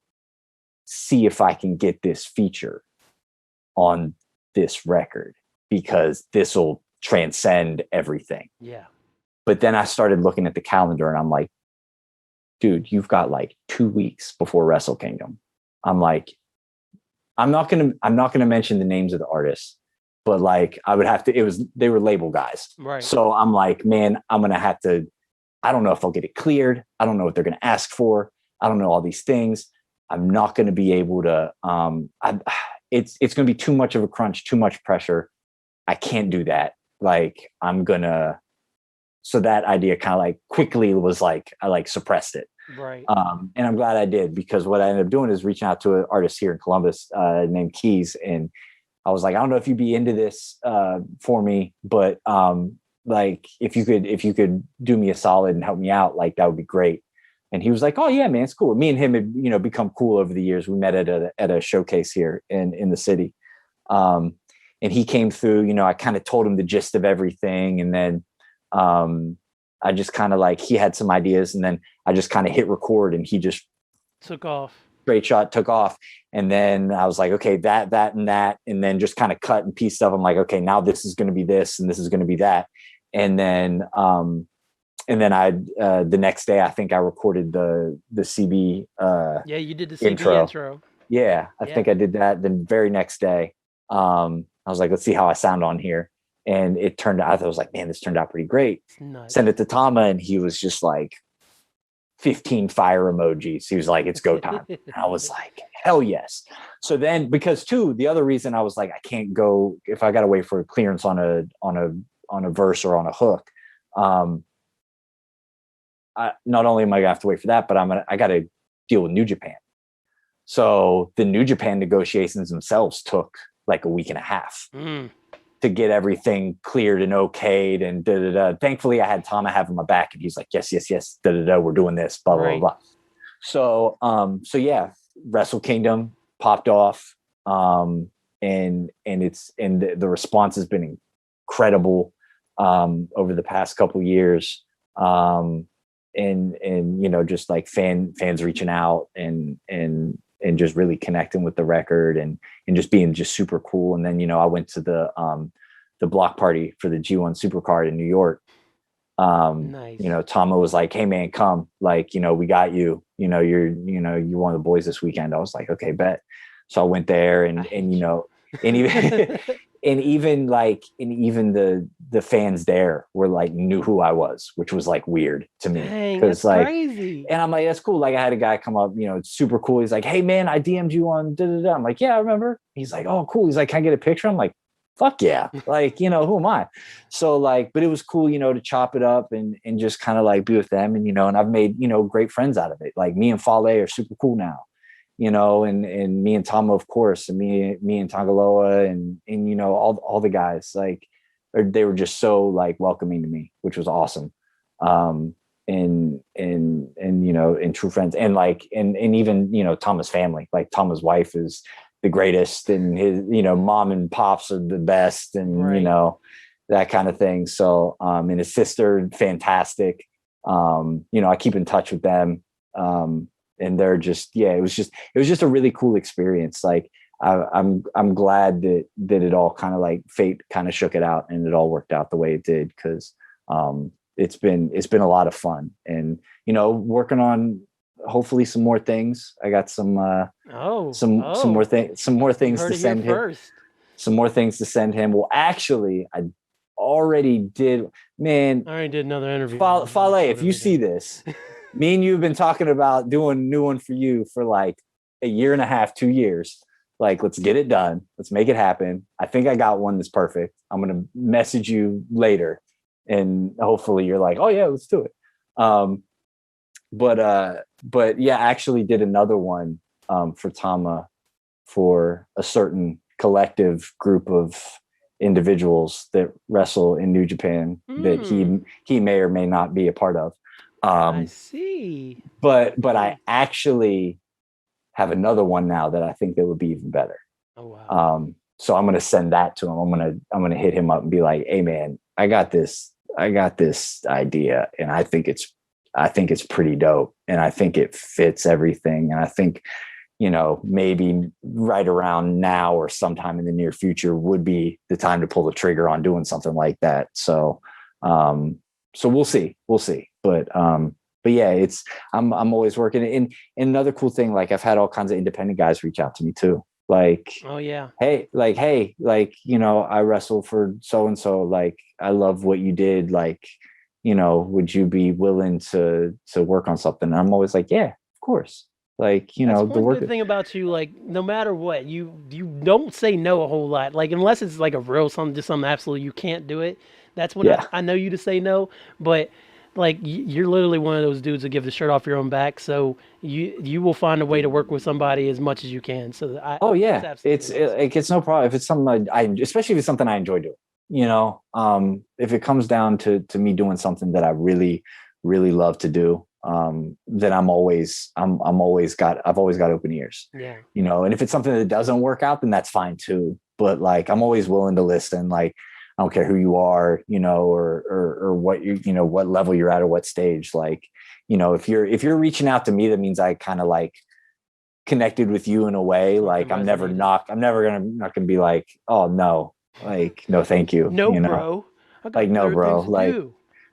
Speaker 2: see if I can get this feature on this record, because this will transcend everything.
Speaker 1: Yeah.
Speaker 2: But then I started looking at the calendar, and I'm like, dude, you've got like 2 weeks before Wrestle Kingdom. I'm like, I'm not gonna mention the names of the artists, but like, I would have to. They were label guys,
Speaker 1: right? So
Speaker 2: I'm like, man, I'm gonna have to. I don't know if I'll get it cleared. I don't know what they're gonna ask for. I don't know all these things. I'm not gonna be able to. It's gonna be too much of a crunch, too much pressure. I can't do that. Like, so that idea kind of like quickly was like, I like suppressed it.
Speaker 1: Right.
Speaker 2: And I'm glad I did, because what I ended up doing is reaching out to an artist here in Columbus named Keys. And I was like, I don't know if you'd be into this for me, but like, if you could do me a solid and help me out, like, that would be great. And he was like, oh yeah, man, it's cool. Me and him had, become cool over the years. We met at a showcase here in the city. And he came through, I kind of told him the gist of everything. And then I just kind of like, he had some ideas, and then I just kind of hit record, and he just
Speaker 1: took off.
Speaker 2: Straight shot, took off. And then I was like, okay, that, and that, and then just kind of cut and pieced up. I'm like, okay, now this is going to be this, and this is going to be that. And then I, the next day, I think I recorded the CB,
Speaker 1: yeah, you did the CB intro.
Speaker 2: Yeah. I think I did that. The very next day, I was like, let's see how I sound on here. And it turned out, I was like, man, this turned out pretty great.
Speaker 1: Nuts.
Speaker 2: Send it to Tama, and he was just like 15 fire emojis. He was like, it's go time. And I was like, hell yes. So then, because too, the other reason I was like, I can't go if I got to wait for a clearance on a verse or on a hook. Not only am I gonna have to wait for that, but I got to deal with New Japan. So the New Japan negotiations themselves took like a week and a half to get everything cleared and okayed and da da da. Thankfully, I had Tama having my back, and he's like, yes, da da da. We're doing this, blah blah blah. So yeah, Wrestle Kingdom popped off, and the response has been incredible over the past couple years. And just like fans reaching out and just really connecting with the record and just being just super cool. And then, I went to the block party for the G1 Supercard in New York. Nice. Tama was like, hey man, come, like, we got you, you're one of the boys this weekend. I was like, okay, bet. So I went there and even the fans there were like knew who I was, which was like weird to me.
Speaker 1: That's
Speaker 2: like
Speaker 1: crazy.
Speaker 2: And I'm like, that's cool. Like I had a guy come up, it's super cool. He's like, hey man, I DM'd you on da da da. I'm like, yeah, I remember. He's like, oh cool. He's like, can I get a picture? I'm like, fuck yeah. Like, who am I? So like, but it was cool, to chop it up and just kind of like be with them. And, and I've made, great friends out of it. Like me and Fale are super cool now. And me and Tama, of course, and me and Tangaloa and all the guys, like they were just so like welcoming to me, which was awesome. And true friends, and like and even Tama's family, like Tama's wife is the greatest, and his mom and pops are the best, and that kind of thing. So and his sister, fantastic. I keep in touch with them. And they're just, it was just a really cool experience. Like I'm glad that it all kind of like fate kind of shook it out and it all worked out the way it did. Cause it's been a lot of fun, and, working on hopefully some more things. I got some more things to send him. Some more things to send him. Well, actually I already did, man.
Speaker 1: I already did another interview.
Speaker 2: Fale, if you see this, me and you have been talking about doing a new one for you for like a year and a half, 2 years. Like, let's get it done. Let's make it happen. I think I got one that's perfect. I'm going to message you later and hopefully you're like, oh yeah, let's do it. But yeah, I actually did another one for Tama for a certain collective group of individuals that wrestle in New Japan that he may or may not be a part of.
Speaker 1: I see.
Speaker 2: But I actually have another one now that I think that would be even better.
Speaker 1: Oh wow.
Speaker 2: So I'm gonna send that to him. I'm gonna hit him up and be like, hey man, I got this idea, and I think it's pretty dope, and I think it fits everything, and I think maybe right around now or sometime in the near future would be the time to pull the trigger on doing something like that. So we'll see. But yeah, I'm always working. And another cool thing, like I've had all kinds of independent guys reach out to me too. Like,
Speaker 1: oh yeah,
Speaker 2: hey, I wrestle for so-and-so. Like, I love what you did. Like, would you be willing to work on something? And I'm always like, yeah, of course. Like,
Speaker 1: that's
Speaker 2: the work.
Speaker 1: Good thing about you, like, no matter what, you don't say no a whole lot. Like, unless it's like a real something, just something absolutely you can't do it. That's when I know you to say no. But like, you're literally one of those dudes that give the shirt off your own back. So you will find a way to work with somebody as much as you can. So
Speaker 2: it's no problem if it's something especially if it's something I enjoy doing. If it comes down to me doing something that I really, really love to do, then I've always got open ears.
Speaker 1: Yeah.
Speaker 2: And if it's something that doesn't work out, then that's fine too. But like, I'm always willing to listen. Like, I don't care who you are, or what what level you're at or what stage. Like, if you're reaching out to me, that means I kind of like connected with you in a way. Like, I'm never gonna be like, oh no, like, no, thank you.
Speaker 1: No, bro.
Speaker 2: Like, no, bro. Like,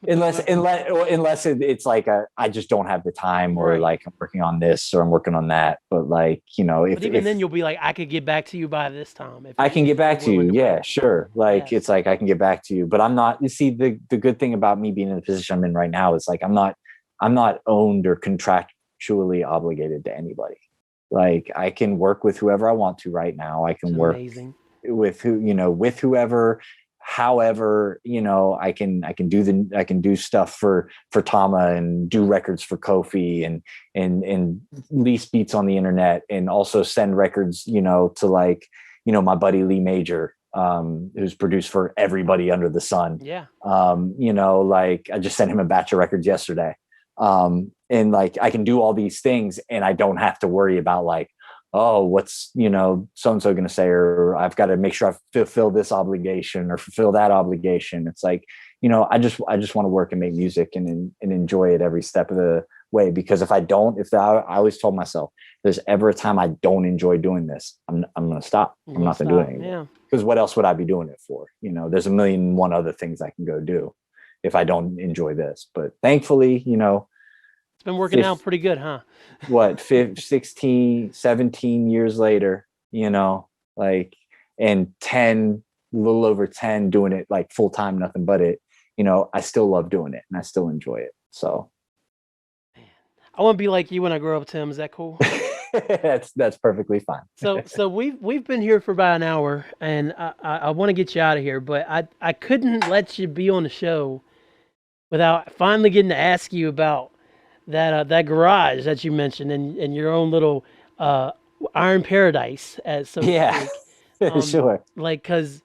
Speaker 2: It's like I just don't have the time, or
Speaker 1: Right.
Speaker 2: like I'm working on this or I'm working on that. But like,
Speaker 1: But even then, you'll be like, I could get back to you by this time
Speaker 2: I can get
Speaker 1: if you're
Speaker 2: back to you.
Speaker 1: willing to
Speaker 2: Yeah,
Speaker 1: wait.
Speaker 2: sure. Like
Speaker 1: Yes.
Speaker 2: it's like I can get back to you, but I'm not. You see, the good thing about me being in the position I'm in right now is like I'm not owned or contractually obligated to anybody. Like I can work with whoever I want to right now. I
Speaker 1: It's
Speaker 2: can work
Speaker 1: amazing.
Speaker 2: with with whoever, however, I can do stuff for Tama and do records for Kofi and lease beats on the internet and also send records, to like, my buddy Lee Major, who's produced for everybody under the sun.
Speaker 1: Yeah.
Speaker 2: Like I just sent him a batch of records yesterday. And like I can do all these things and I don't have to worry about like, oh, what's so-and-so going to say, or I've got to make sure I fulfill this obligation or fulfill that obligation. It's like, I just want to work and make music and enjoy it every step of the way. Because if I always told myself, there's ever a time I don't enjoy doing this, I'm going to stop. I'm not going to do it anymore.
Speaker 1: Yeah.
Speaker 2: Because what else would I be doing it for? There's a million and one other things I can go do if I don't enjoy this. But thankfully,
Speaker 1: It's been working out pretty good, huh?
Speaker 2: What, 16, 17 years later, like, and 10, a little over 10 doing it like full time, nothing but it, I still love doing it and I still enjoy it. So
Speaker 1: I want to be like you when I grow up, Tim. Is that cool?
Speaker 2: that's perfectly fine.
Speaker 1: So we've been here for about an hour, and I want to get you out of here, but I couldn't let you be on the show without finally getting to ask you about that garage that you mentioned and your own little iron paradise, as so to speak.
Speaker 2: Sure.
Speaker 1: Like, cause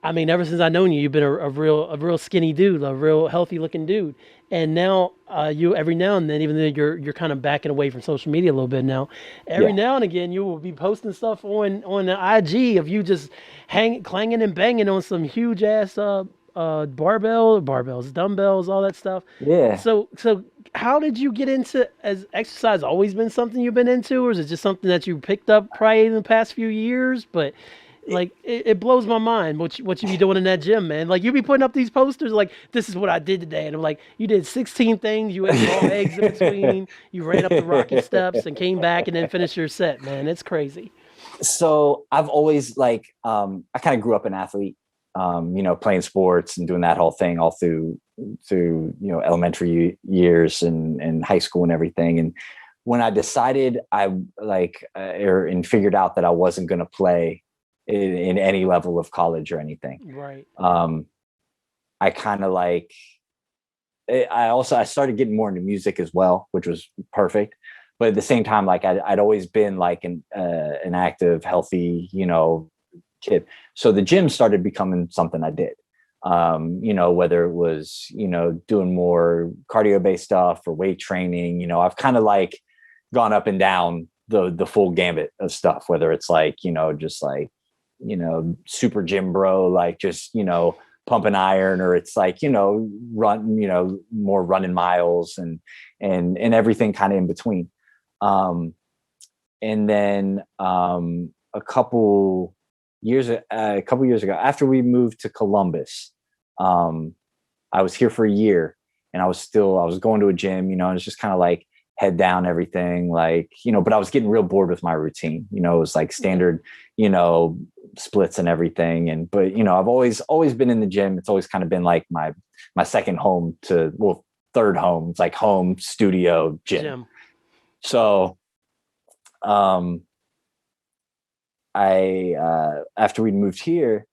Speaker 1: I mean, ever since I've known you, you've been a real skinny dude, a real healthy looking dude. And now you every now and then, even though you're kind of backing away from social media a little bit now, every now and again you will be posting stuff on the IG of you just clanging and banging on some huge ass barbells, dumbbells, all that stuff.
Speaker 2: Yeah.
Speaker 1: So how did you get into, has exercise always been something you've been into, or is it just something that you picked up probably in the past few years? But like it blows my mind what you be doing in that gym, man. Like you be putting up these posters like, this is what I did today, and I'm like, you did 16 things, you ate raw eggs in between, you ran up the rocky steps and came back and then finished your set, man. It's crazy.
Speaker 2: So I've always like, I kind of grew up an athlete, playing sports and doing that whole thing all through elementary years and high school and everything. And when I decided and figured out that I wasn't going to play in any level of college or anything,
Speaker 1: Right.
Speaker 2: I kind of like, I started getting more into music as well, which was perfect. But at the same time, like I'd always been like an active, healthy, kid. So the gym started becoming something I did. Whether it was, doing more cardio based stuff or weight training, I've kind of like gone up and down the full gambit of stuff, whether it's like, just like, super gym bro, like just, pumping iron, or it's like, run, more running miles and everything kind of in between. And then a couple years ago, after we moved to Columbus, I was here for a year and I was going to a gym, and it's just kind of like head down everything, like, but I was getting real bored with my routine. It was like standard, splits and everything. But I've always been in the gym. It's always kind of been like my second home third home. It's like home, studio, gym. So, after we moved here,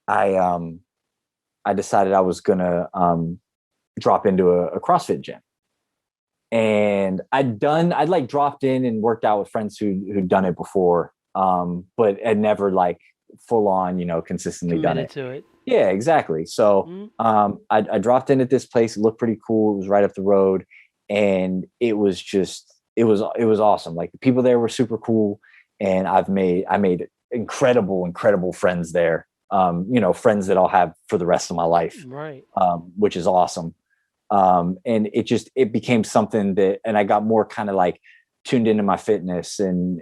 Speaker 2: I decided I was gonna drop into a CrossFit gym. And I'd like dropped in and worked out with friends who'd done it before, but had never like full on, consistently done it.
Speaker 1: To it.
Speaker 2: Yeah, exactly. So I dropped in at this place. It looked pretty cool. It was right up the road, and it was awesome. Like the people there were super cool, and I made incredible friends there. Friends that I'll have for the rest of my life.
Speaker 1: Right.
Speaker 2: Which is awesome. And it became something and I got more kind of like tuned into my fitness and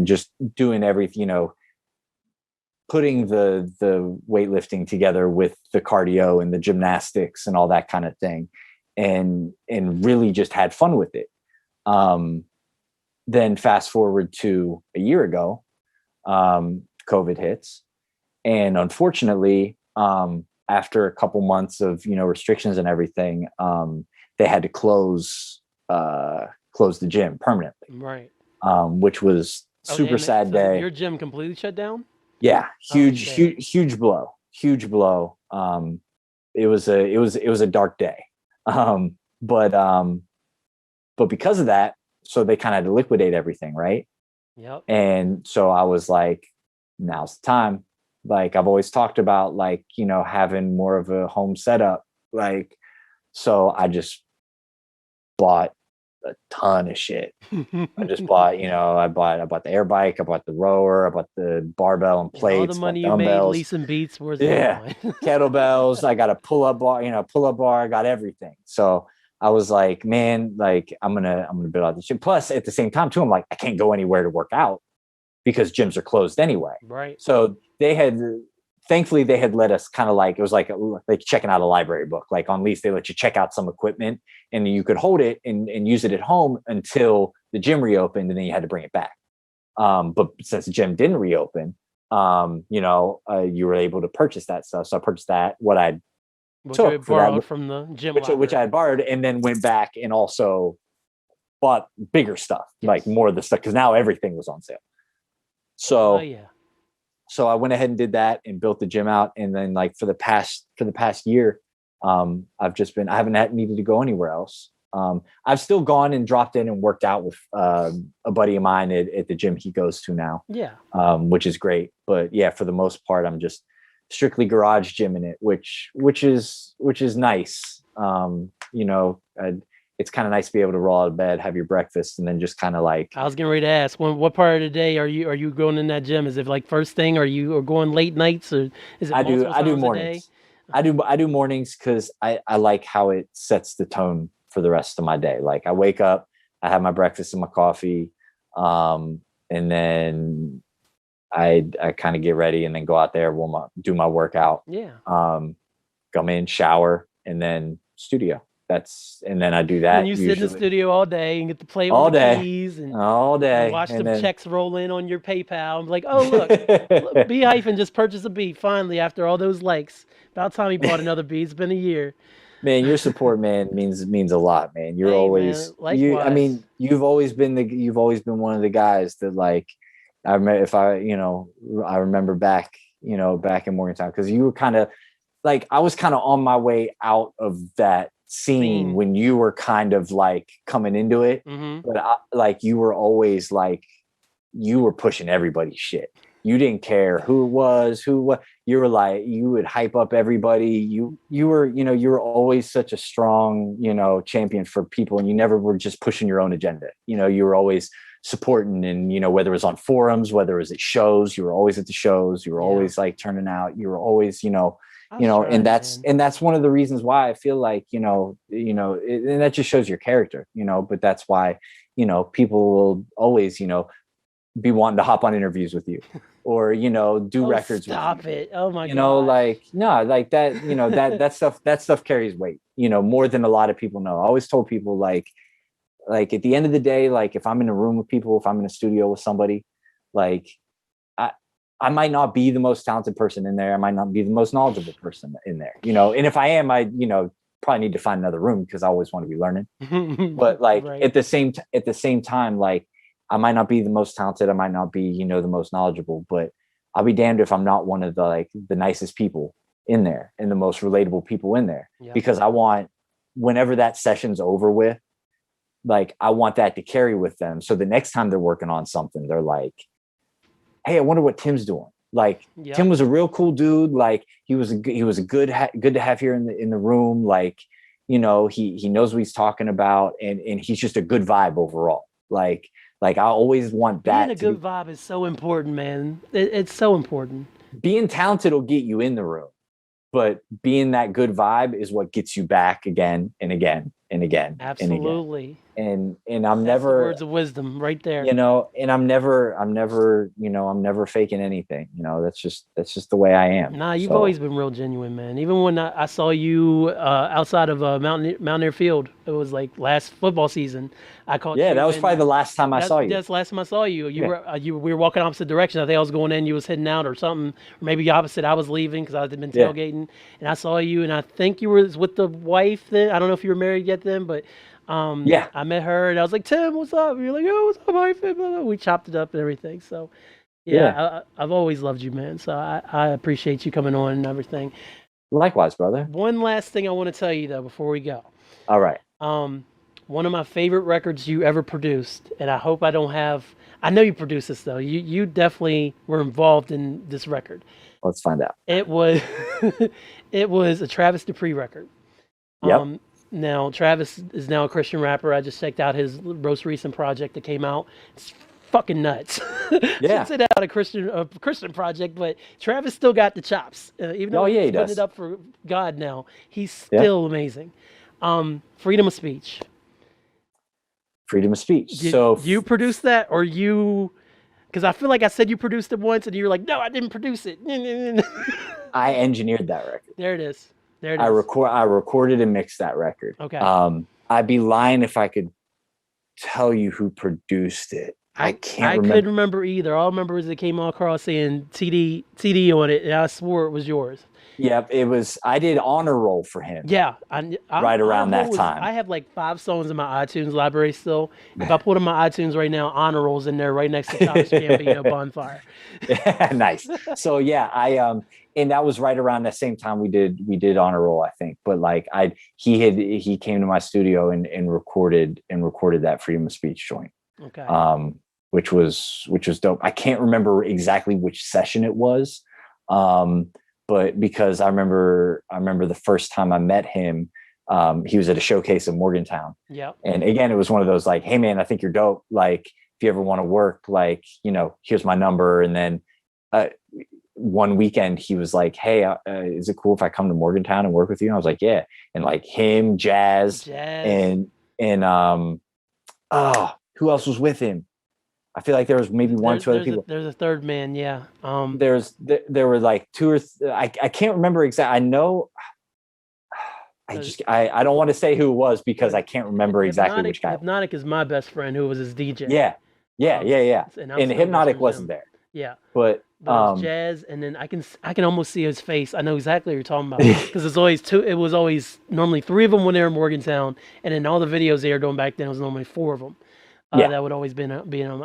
Speaker 2: just doing everything, putting the weightlifting together with the cardio and the gymnastics and all that kind of thing, and really just had fun with it. Then fast forward to a year ago, COVID hits, and unfortunately, after a couple months of restrictions and everything, they had to close the gym permanently.
Speaker 1: Right.
Speaker 2: Which was super sad
Speaker 1: So
Speaker 2: day.
Speaker 1: your gym completely shut down?
Speaker 2: Yeah, huge blow. It was a dark day. But because of that, so they kind of had to liquidate everything, right?
Speaker 1: Yep.
Speaker 2: And so I was like, now's the time. Like I've always talked about, like, having more of a home setup. Like, so I just bought a ton of shit. I just bought, I bought the air bike, I bought the rower, I bought the barbell and plates,
Speaker 1: all the money you made leasing beats, where's
Speaker 2: that going? Kettlebells, I got a pull-up bar, I got everything. So I was like, man, like I'm gonna build out the gym. Plus, at the same time, too, I'm like, I can't go anywhere to work out because gyms are closed anyway.
Speaker 1: Right.
Speaker 2: So thankfully they had let us kind of like, it was like checking out a library book. Like on lease, they let you check out some equipment and you could hold it and use it at home until the gym reopened, and then you had to bring it back. But since the gym didn't reopen, you were able to purchase that stuff. So I purchased that,
Speaker 1: which I borrowed from the gym,
Speaker 2: which I had borrowed, and then went back and also bought bigger stuff, like more of the stuff, because now everything was on sale. So so I went ahead and did that and built the gym out. And then like for the past year, I haven't needed to go anywhere else. I've still gone and dropped in and worked out with a buddy of mine at the gym he goes to now.
Speaker 1: Yeah.
Speaker 2: Which is great. But yeah, for the most part, I'm just strictly garage gym in it, which is nice. It's kind of nice to be able to roll out of bed, have your breakfast, and then just kind of like.
Speaker 1: I was getting ready to ask, what part of the day are you going in that gym? Is it like first thing? Are you going late nights, or is it? I do
Speaker 2: mornings. I do mornings because I like how it sets the tone for the rest of my day. Like I wake up, I have my breakfast and my coffee, and then I kind of get ready and then go out there, do my workout.
Speaker 1: Yeah.
Speaker 2: Come in, shower, and then studio. And then I do that.
Speaker 1: And you sit in the studio all day and get to play
Speaker 2: all
Speaker 1: with
Speaker 2: day,
Speaker 1: the keys and
Speaker 2: all day.
Speaker 1: And watch the checks roll in on your PayPal. I'm like, oh look, B Hyphen just purchased a beat finally after all those likes. About time he bought another beat. It's been a year.
Speaker 2: Man, your support, man, means a lot, man. You're always,
Speaker 1: man,
Speaker 2: you've always been one of the guys that, like, I remember I remember back in Morgantown, because you were kind of like, I was kind of on my way out of that scene when you were kind of like coming into it.
Speaker 1: Mm-hmm.
Speaker 2: But you were always like, you were pushing everybody's shit. You didn't care who it was, you were like, you would hype up everybody. You were always such a strong, champion for people, and you never were just pushing your own agenda. You were always supporting, and, whether it was on forums, whether it was at shows, you were always at the shows, you were always like turning out, you were always, and that's one of the reasons why I feel like, and that just shows your character, but that's why, people will always, be wanting to hop on interviews with you, or, do records.
Speaker 1: Stop it. Oh my God.
Speaker 2: No, like that, that stuff carries weight, more than a lot of people know. I always told people, like at the end of the day, like if I'm in a room with people, if I'm in a studio with somebody, like I might not be the most talented person in there. I might not be the most knowledgeable person in there, and if I am, I probably need to find another room, because I always want to be learning. But like at the same time, like I might not be the most talented. I might not be, the most knowledgeable, but I'll be damned if I'm not one of the nicest people in there and the most relatable people in there. Yep. Because I want, whenever that session's over with, like I want that to carry with them. So the next time they're working on something, they're like, hey, I wonder what Tim's doing. Like, yep. Tim was a real cool dude. Like he was a good to have here in the room. Like, he knows what he's talking about, and he's just a good vibe overall. Like I always want that.
Speaker 1: Being a good vibe is so important, man. It's so important.
Speaker 2: Being talented will get you in the room, but being that good vibe is what gets you back again and again and again and again.
Speaker 1: Absolutely.
Speaker 2: And I'm
Speaker 1: That's the
Speaker 2: never,
Speaker 1: words of wisdom right there.
Speaker 2: you know, and I'm never, I'm never faking anything. You know, that's just the way I am.
Speaker 1: Nah, you've
Speaker 2: So,
Speaker 1: always been real genuine, man. Even when I saw you outside of Mountaineer Field, it was like last football season. I caught
Speaker 2: yeah,
Speaker 1: you.
Speaker 2: that was probably the last time I saw you.
Speaker 1: That's the last time I saw you.
Speaker 2: Yeah.
Speaker 1: We were walking opposite directions. I think I was going in, you was heading out or something, or maybe opposite. I was leaving because I had been
Speaker 2: Yeah.
Speaker 1: tailgating, and I saw you, and I think you were with the wife then. I don't know if you were married yet then, but
Speaker 2: Yeah.
Speaker 1: I met her, and I was like, Tim, what's up? And you're like, oh, what's up, wife? And blah, blah. We chopped it up and everything. So
Speaker 2: Yeah.
Speaker 1: yeah, I've always loved you, man. So I appreciate you coming on and everything.
Speaker 2: Likewise, brother.
Speaker 1: One last thing I want to tell you though before we go.
Speaker 2: All right.
Speaker 1: One of my favorite records you ever produced, and I hope I don't have. I know you produced this though. You definitely were involved in this record.
Speaker 2: Let's find out.
Speaker 1: It was it was a Travis Dupree record.
Speaker 2: Yep.
Speaker 1: Now Travis is now a Christian rapper. I just checked out his most recent project that came out. It's fucking nuts.
Speaker 2: Yeah.
Speaker 1: I say that out a Christian project, but Travis still got the chops. Even though
Speaker 2: Oh, yeah,
Speaker 1: he's
Speaker 2: he
Speaker 1: putting
Speaker 2: does.
Speaker 1: it up for God now, he's still amazing. Freedom of speech.
Speaker 2: Freedom of speech.
Speaker 1: Did
Speaker 2: So
Speaker 1: you produce that, or you? Because I feel like I said you produced it once, and you were like, "No, I didn't produce it."
Speaker 2: I engineered that record.
Speaker 1: There it is. There it is.
Speaker 2: I recorded and mixed that record.
Speaker 1: Okay.
Speaker 2: I'd be lying if I could tell you who produced it. I can't remember.
Speaker 1: I couldn't remember either. All I remember is it came all across saying TD on it, and I swore it was yours.
Speaker 2: Yep, it was. I did honor roll for him.
Speaker 1: Yeah,
Speaker 2: right around that time.
Speaker 1: I have like 5 songs in my iTunes library still. If I put in my iTunes right now, honor rolls in there right next to Thomas Gambino Bonfire.
Speaker 2: Nice. So yeah, and that was right around the same time we did honor roll, I think. But like he came to my studio and recorded that freedom of speech joint.
Speaker 1: Okay.
Speaker 2: Which was dope. I can't remember exactly which session it was. But because I remember the first time I met him, he was at a showcase in Morgantown.
Speaker 1: Yeah.
Speaker 2: And again, it was one of those like, hey man, I think you're dope. Like if you ever want to work, like, you know, here's my number. And then one weekend he was like, hey, is it cool if I come to Morgantown and work with you? And I was like, yeah. And like him, Jazz. and who else was with him? I feel like there was maybe one or two other people.
Speaker 1: There's a third man, yeah.
Speaker 2: There were like 2 or I can't remember exactly. I know. I don't want to say who it was because I can't remember exactly which guy.
Speaker 1: Hypnotic is my best friend who was his DJ.
Speaker 2: Yeah. And Hypnotic wasn't there.
Speaker 1: Yeah.
Speaker 2: But
Speaker 1: Jazz, and then I can almost see his face. I know exactly what you're talking about because it's always 2. It was always normally 3 of them when they were in Morgantown, and in all the videos they were doing back then, it was normally 4 of them. That would always be on.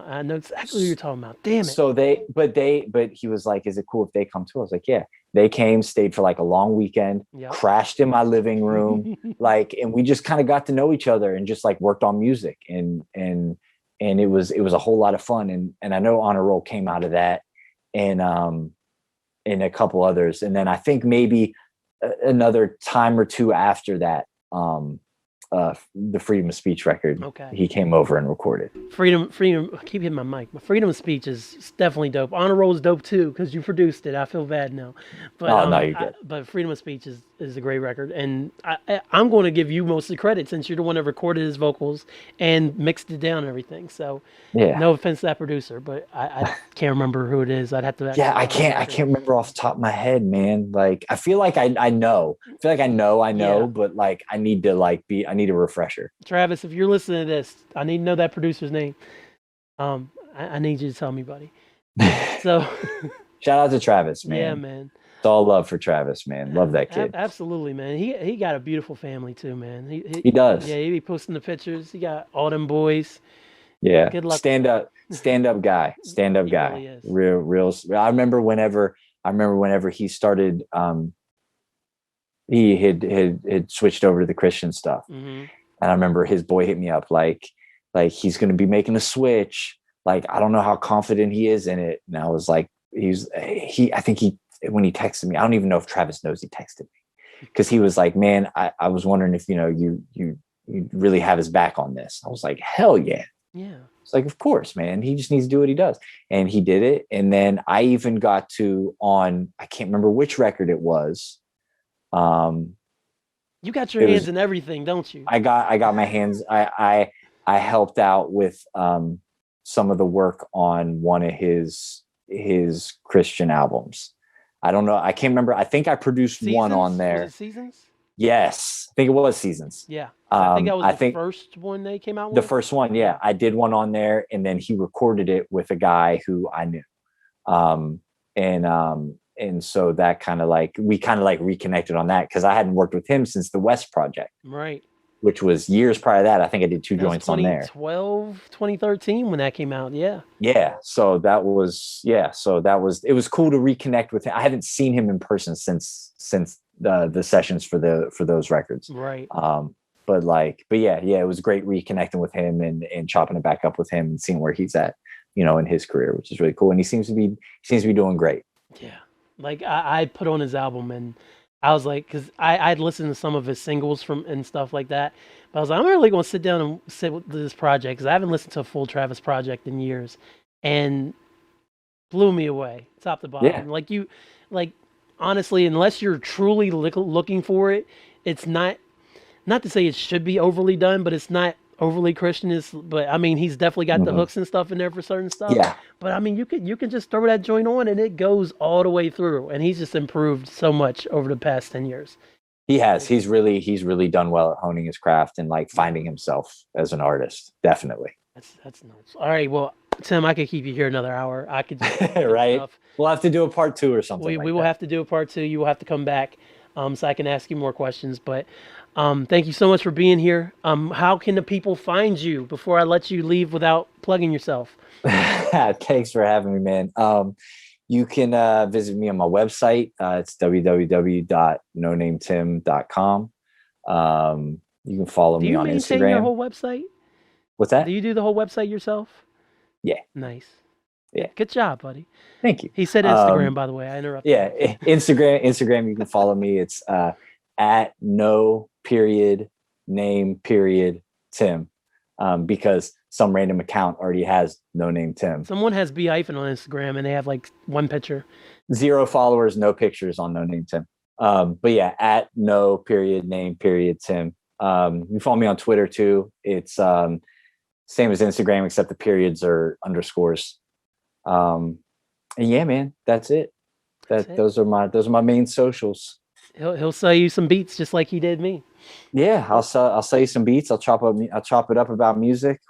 Speaker 1: I know exactly what you're talking about. Damn it.
Speaker 2: So but he was like, is it cool if they come too? I was like, yeah. They came, stayed for like a long weekend, crashed in my living room, like, and we just kind of got to know each other and just like worked on music, and it was a whole lot of fun. And I know Honor Roll came out of that, and a couple others, and then I think maybe another time or 2 after that, the freedom of speech record.
Speaker 1: Okay.
Speaker 2: He came over and recorded.
Speaker 1: Freedom. I keep hitting my mic, but freedom of speech is definitely dope. Honor Roll is dope too because you produced it. I feel bad now, but
Speaker 2: no, you're good.
Speaker 1: But freedom of speech is a great record, and I'm going to give you most of the credit since you're the one that recorded his vocals and mixed it down and everything. So
Speaker 2: yeah,
Speaker 1: no offense to that producer, but I can't remember who it is. I'd have to.
Speaker 2: Yeah, I can't remember off the top of my head, man. Like I feel like I know. I feel like I know, but like I need to refresher.
Speaker 1: Travis, if you're listening to this, I need to know that producer's name. I need you to tell me, buddy. So
Speaker 2: shout out to Travis, man.
Speaker 1: Yeah, man.
Speaker 2: It's all love for Travis, man. Love that kid.
Speaker 1: Absolutely, man. He got a beautiful family too, man.
Speaker 2: He does.
Speaker 1: Yeah, he be posting the pictures. He got all them boys.
Speaker 2: Yeah.
Speaker 1: Good luck.
Speaker 2: Stand up guy. Stand up guy.
Speaker 1: Really is.
Speaker 2: Real. I remember whenever he started, he had switched over to the Christian stuff.
Speaker 1: Mm-hmm.
Speaker 2: And I remember his boy hit me up like he's going to be making a switch. Like, I don't know how confident he is in it. And I was like, I think when he texted me, I don't even know if Travis knows he texted me, because he was like, man, I was wondering if, you really have his back on this. I was like, hell yeah.
Speaker 1: Yeah.
Speaker 2: It's like, of course, man, he just needs to do what he does. And he did it. And then I even got to I can't remember which record it was.
Speaker 1: You got your
Speaker 2: It
Speaker 1: hands
Speaker 2: was
Speaker 1: in everything, don't you?
Speaker 2: I got my hands. I helped out with some of the work on one of his Christian albums. I don't know. I can't remember. I think I produced one on
Speaker 1: Seasons? Was it
Speaker 2: there.
Speaker 1: Seasons?
Speaker 2: Yes, I think it was Seasons.
Speaker 1: Yeah. I think that was
Speaker 2: I
Speaker 1: the
Speaker 2: think
Speaker 1: first one they came out
Speaker 2: the
Speaker 1: with.
Speaker 2: first one. Yeah, I did one on there, and then he recorded it with a guy who I knew. Um, and so that kind of like we kind of like reconnected on that because I hadn't worked with him since the West Project,
Speaker 1: Right.
Speaker 2: which was years prior to that. I think I did two
Speaker 1: That was
Speaker 2: joints on there.
Speaker 1: 2012, 2013 when that came out. Yeah.
Speaker 2: Yeah. So that was it was cool to reconnect with him. I haven't seen him in person since the sessions for those records.
Speaker 1: Right.
Speaker 2: But yeah, it was great reconnecting with him and chopping it back up with him and seeing where he's at, in his career, which is really cool. And he seems to be doing great.
Speaker 1: Yeah. Like I put on his album and I was like, because I'd listened to some of his singles from and stuff like that. But I was like, I'm really going to sit down and sit with this project because I haven't listened to a full Travis project in years. And blew me away, top to bottom.
Speaker 2: Yeah.
Speaker 1: Like honestly, unless you're truly looking for it, it's not to say it should be overly done, but it's not overly Christian. But I mean, he's definitely got the hooks and stuff in there for certain stuff.
Speaker 2: Yeah.
Speaker 1: But I mean, you can just throw that joint on and it goes all the way through. And he's just improved so much over the past 10 years.
Speaker 2: He has. He's really done well at honing his craft and like finding himself as an artist. Definitely.
Speaker 1: That's nuts. All right, well, Tim, I could keep you here another hour. I could
Speaker 2: right. Stuff. We'll have to do a part 2 or something.
Speaker 1: We will have to do a part 2. You will have to come back, so I can ask you more questions. But thank you so much for being here. How can the people find you before I let you leave without plugging yourself?
Speaker 2: Thanks for having me, man. You can visit me on my website. It's www.nonametim.com. You can follow me on Instagram. Do you maintain your
Speaker 1: whole website?
Speaker 2: What's that?
Speaker 1: Do you do the whole website yourself?
Speaker 2: Yeah.
Speaker 1: Nice.
Speaker 2: Yeah.
Speaker 1: Good job, buddy.
Speaker 2: Thank you.
Speaker 1: He said Instagram, by the way. I interrupted.
Speaker 2: Yeah. Instagram, you can follow me. It's at no.name.tim. Because some random account already has no name Tim.
Speaker 1: Someone has B Hyphen on Instagram and they have like one picture.
Speaker 2: 0 followers, no pictures on no name Tim. But yeah, at no.name.tim. You can follow me on Twitter too. It's same as Instagram, except the periods are underscores. And yeah, man, that's it. Those are my main socials.
Speaker 1: He'll sell you some beats just like he did me.
Speaker 2: Yeah, I'll sell you some beats. I'll chop it up about music.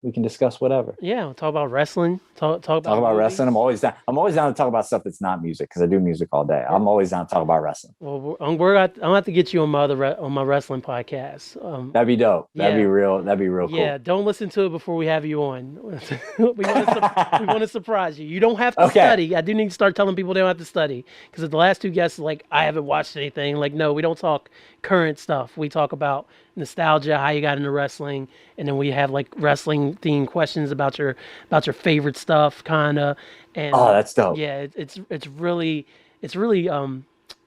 Speaker 2: We can discuss whatever.
Speaker 1: Yeah, we'll talk about wrestling. Talk
Speaker 2: about wrestling. I'm always down to talk about stuff that's not music because I do music all day. Yeah. I'm always down to talk about wrestling.
Speaker 1: Well, I'm gonna have to get you on my wrestling podcast.
Speaker 2: That'd be dope. That'd be real cool.
Speaker 1: Yeah, don't listen to it before we have you on. we want to surprise you. You don't have to study. I do need to start telling people they don't have to study because the last 2 guests like I haven't watched anything. Like no, we don't talk current stuff. We talk about nostalgia, how you got into wrestling, and then we have like wrestling themed questions about your favorite stuff, kinda. And
Speaker 2: that's dope.
Speaker 1: Yeah, it's really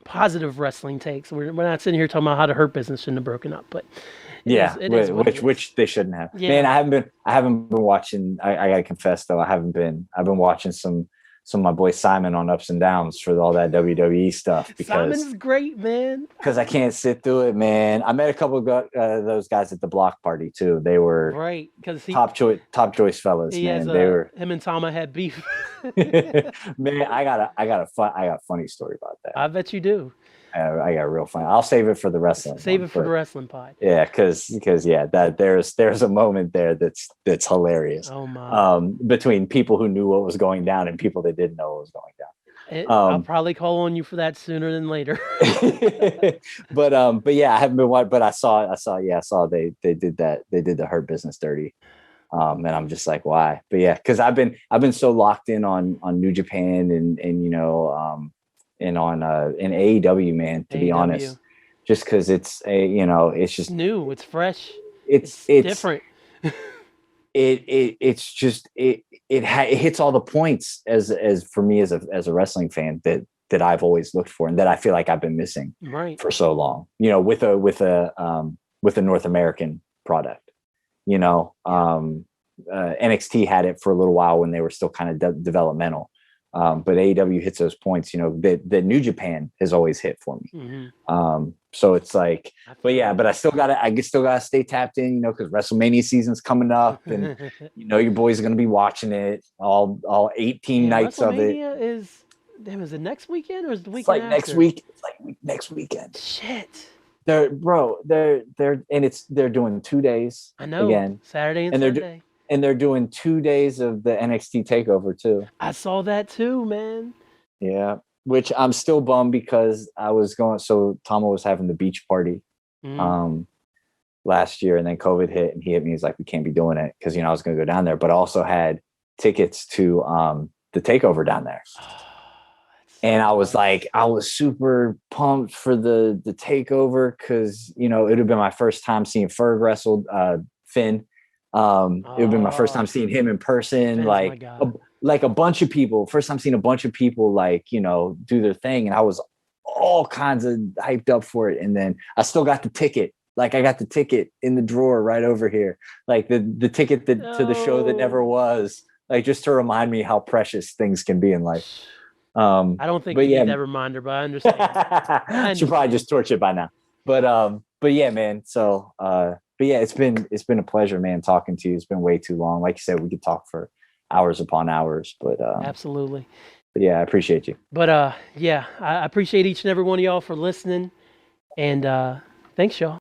Speaker 1: positive wrestling takes. We're not sitting here talking about how the Hurt Business shouldn't have broken up, but
Speaker 2: which they shouldn't have. Yeah. Man, I haven't been watching. I gotta confess though, I've been watching some of my boy Simon on Ups and Downs for all that WWE stuff. Because
Speaker 1: Simon's great, man.
Speaker 2: Because I can't sit through it, man. I met a couple of those guys at the block party too. They were
Speaker 1: right because
Speaker 2: top choice fellas, man. They were
Speaker 1: him and Tama had beef.
Speaker 2: Man, I got a funny story about that.
Speaker 1: I bet you do.
Speaker 2: I got real fun. I'll save it for the wrestling.
Speaker 1: Save it for the wrestling pod.
Speaker 2: Yeah, because that there's a moment there that's hilarious.
Speaker 1: Oh my!
Speaker 2: Between people who knew what was going down and people that didn't know what was going down.
Speaker 1: I'll probably call on you for that sooner than later.
Speaker 2: but yeah, I haven't been watching. But I saw they did that. They did the Hurt Business dirty. And I'm just like, why? But yeah, because I've been so locked in on New Japan and and on in AEW, man, to be honest, just because it's it's just
Speaker 1: new, it's fresh,
Speaker 2: it's
Speaker 1: different.
Speaker 2: It hits all the points as for me as a wrestling fan that I've always looked for and that I feel like I've been missing for so long, with a North American product, NXT had it for a little while when they were still kind of developmental. But AEW hits those points, you know, that New Japan has always hit for me. So it's like, but yeah, but I still gotta stay tapped in, you know, because WrestleMania season's coming up, and you know your boys are gonna be watching it all 18 nights of it.
Speaker 1: WrestleMania is it next weekend or is it the
Speaker 2: It's
Speaker 1: weekend
Speaker 2: like
Speaker 1: after?
Speaker 2: next week. It's like next weekend.
Speaker 1: Shit.
Speaker 2: They're doing 2 days.
Speaker 1: I know.
Speaker 2: Again,
Speaker 1: Saturday and Sunday.
Speaker 2: They're doing 2 days of the NXT takeover too.
Speaker 1: I saw that too, man.
Speaker 2: Yeah, which I'm still bummed because I was going. So Tama was having the beach party last year, and then COVID hit, and he hit me. He's like, "We can't be doing it," because you know I was going to go down there, but I also had tickets to the takeover down there. And I was like, I was super pumped for the takeover because you know it would have been my first time seeing Ferg wrestle Finn. It would have been my first time seeing him in person.
Speaker 1: Finn's
Speaker 2: like a bunch of people. First time seeing a bunch of people like you know do their thing, and I was all kinds of hyped up for it. And then I still got the ticket. Like I got the ticket in the drawer right over here. Like the ticket to the show that never was. Like just to remind me how precious things can be in life.
Speaker 1: I don't think you need that reminder, but I understand.
Speaker 2: Should probably just torch it by now. But yeah, man. So but yeah, it's been a pleasure, man, talking to you. It's been way too long. Like you said, we could talk for hours upon hours. But
Speaker 1: absolutely.
Speaker 2: But yeah, I appreciate you.
Speaker 1: But yeah, I appreciate each and every one of y'all for listening. And thanks, y'all.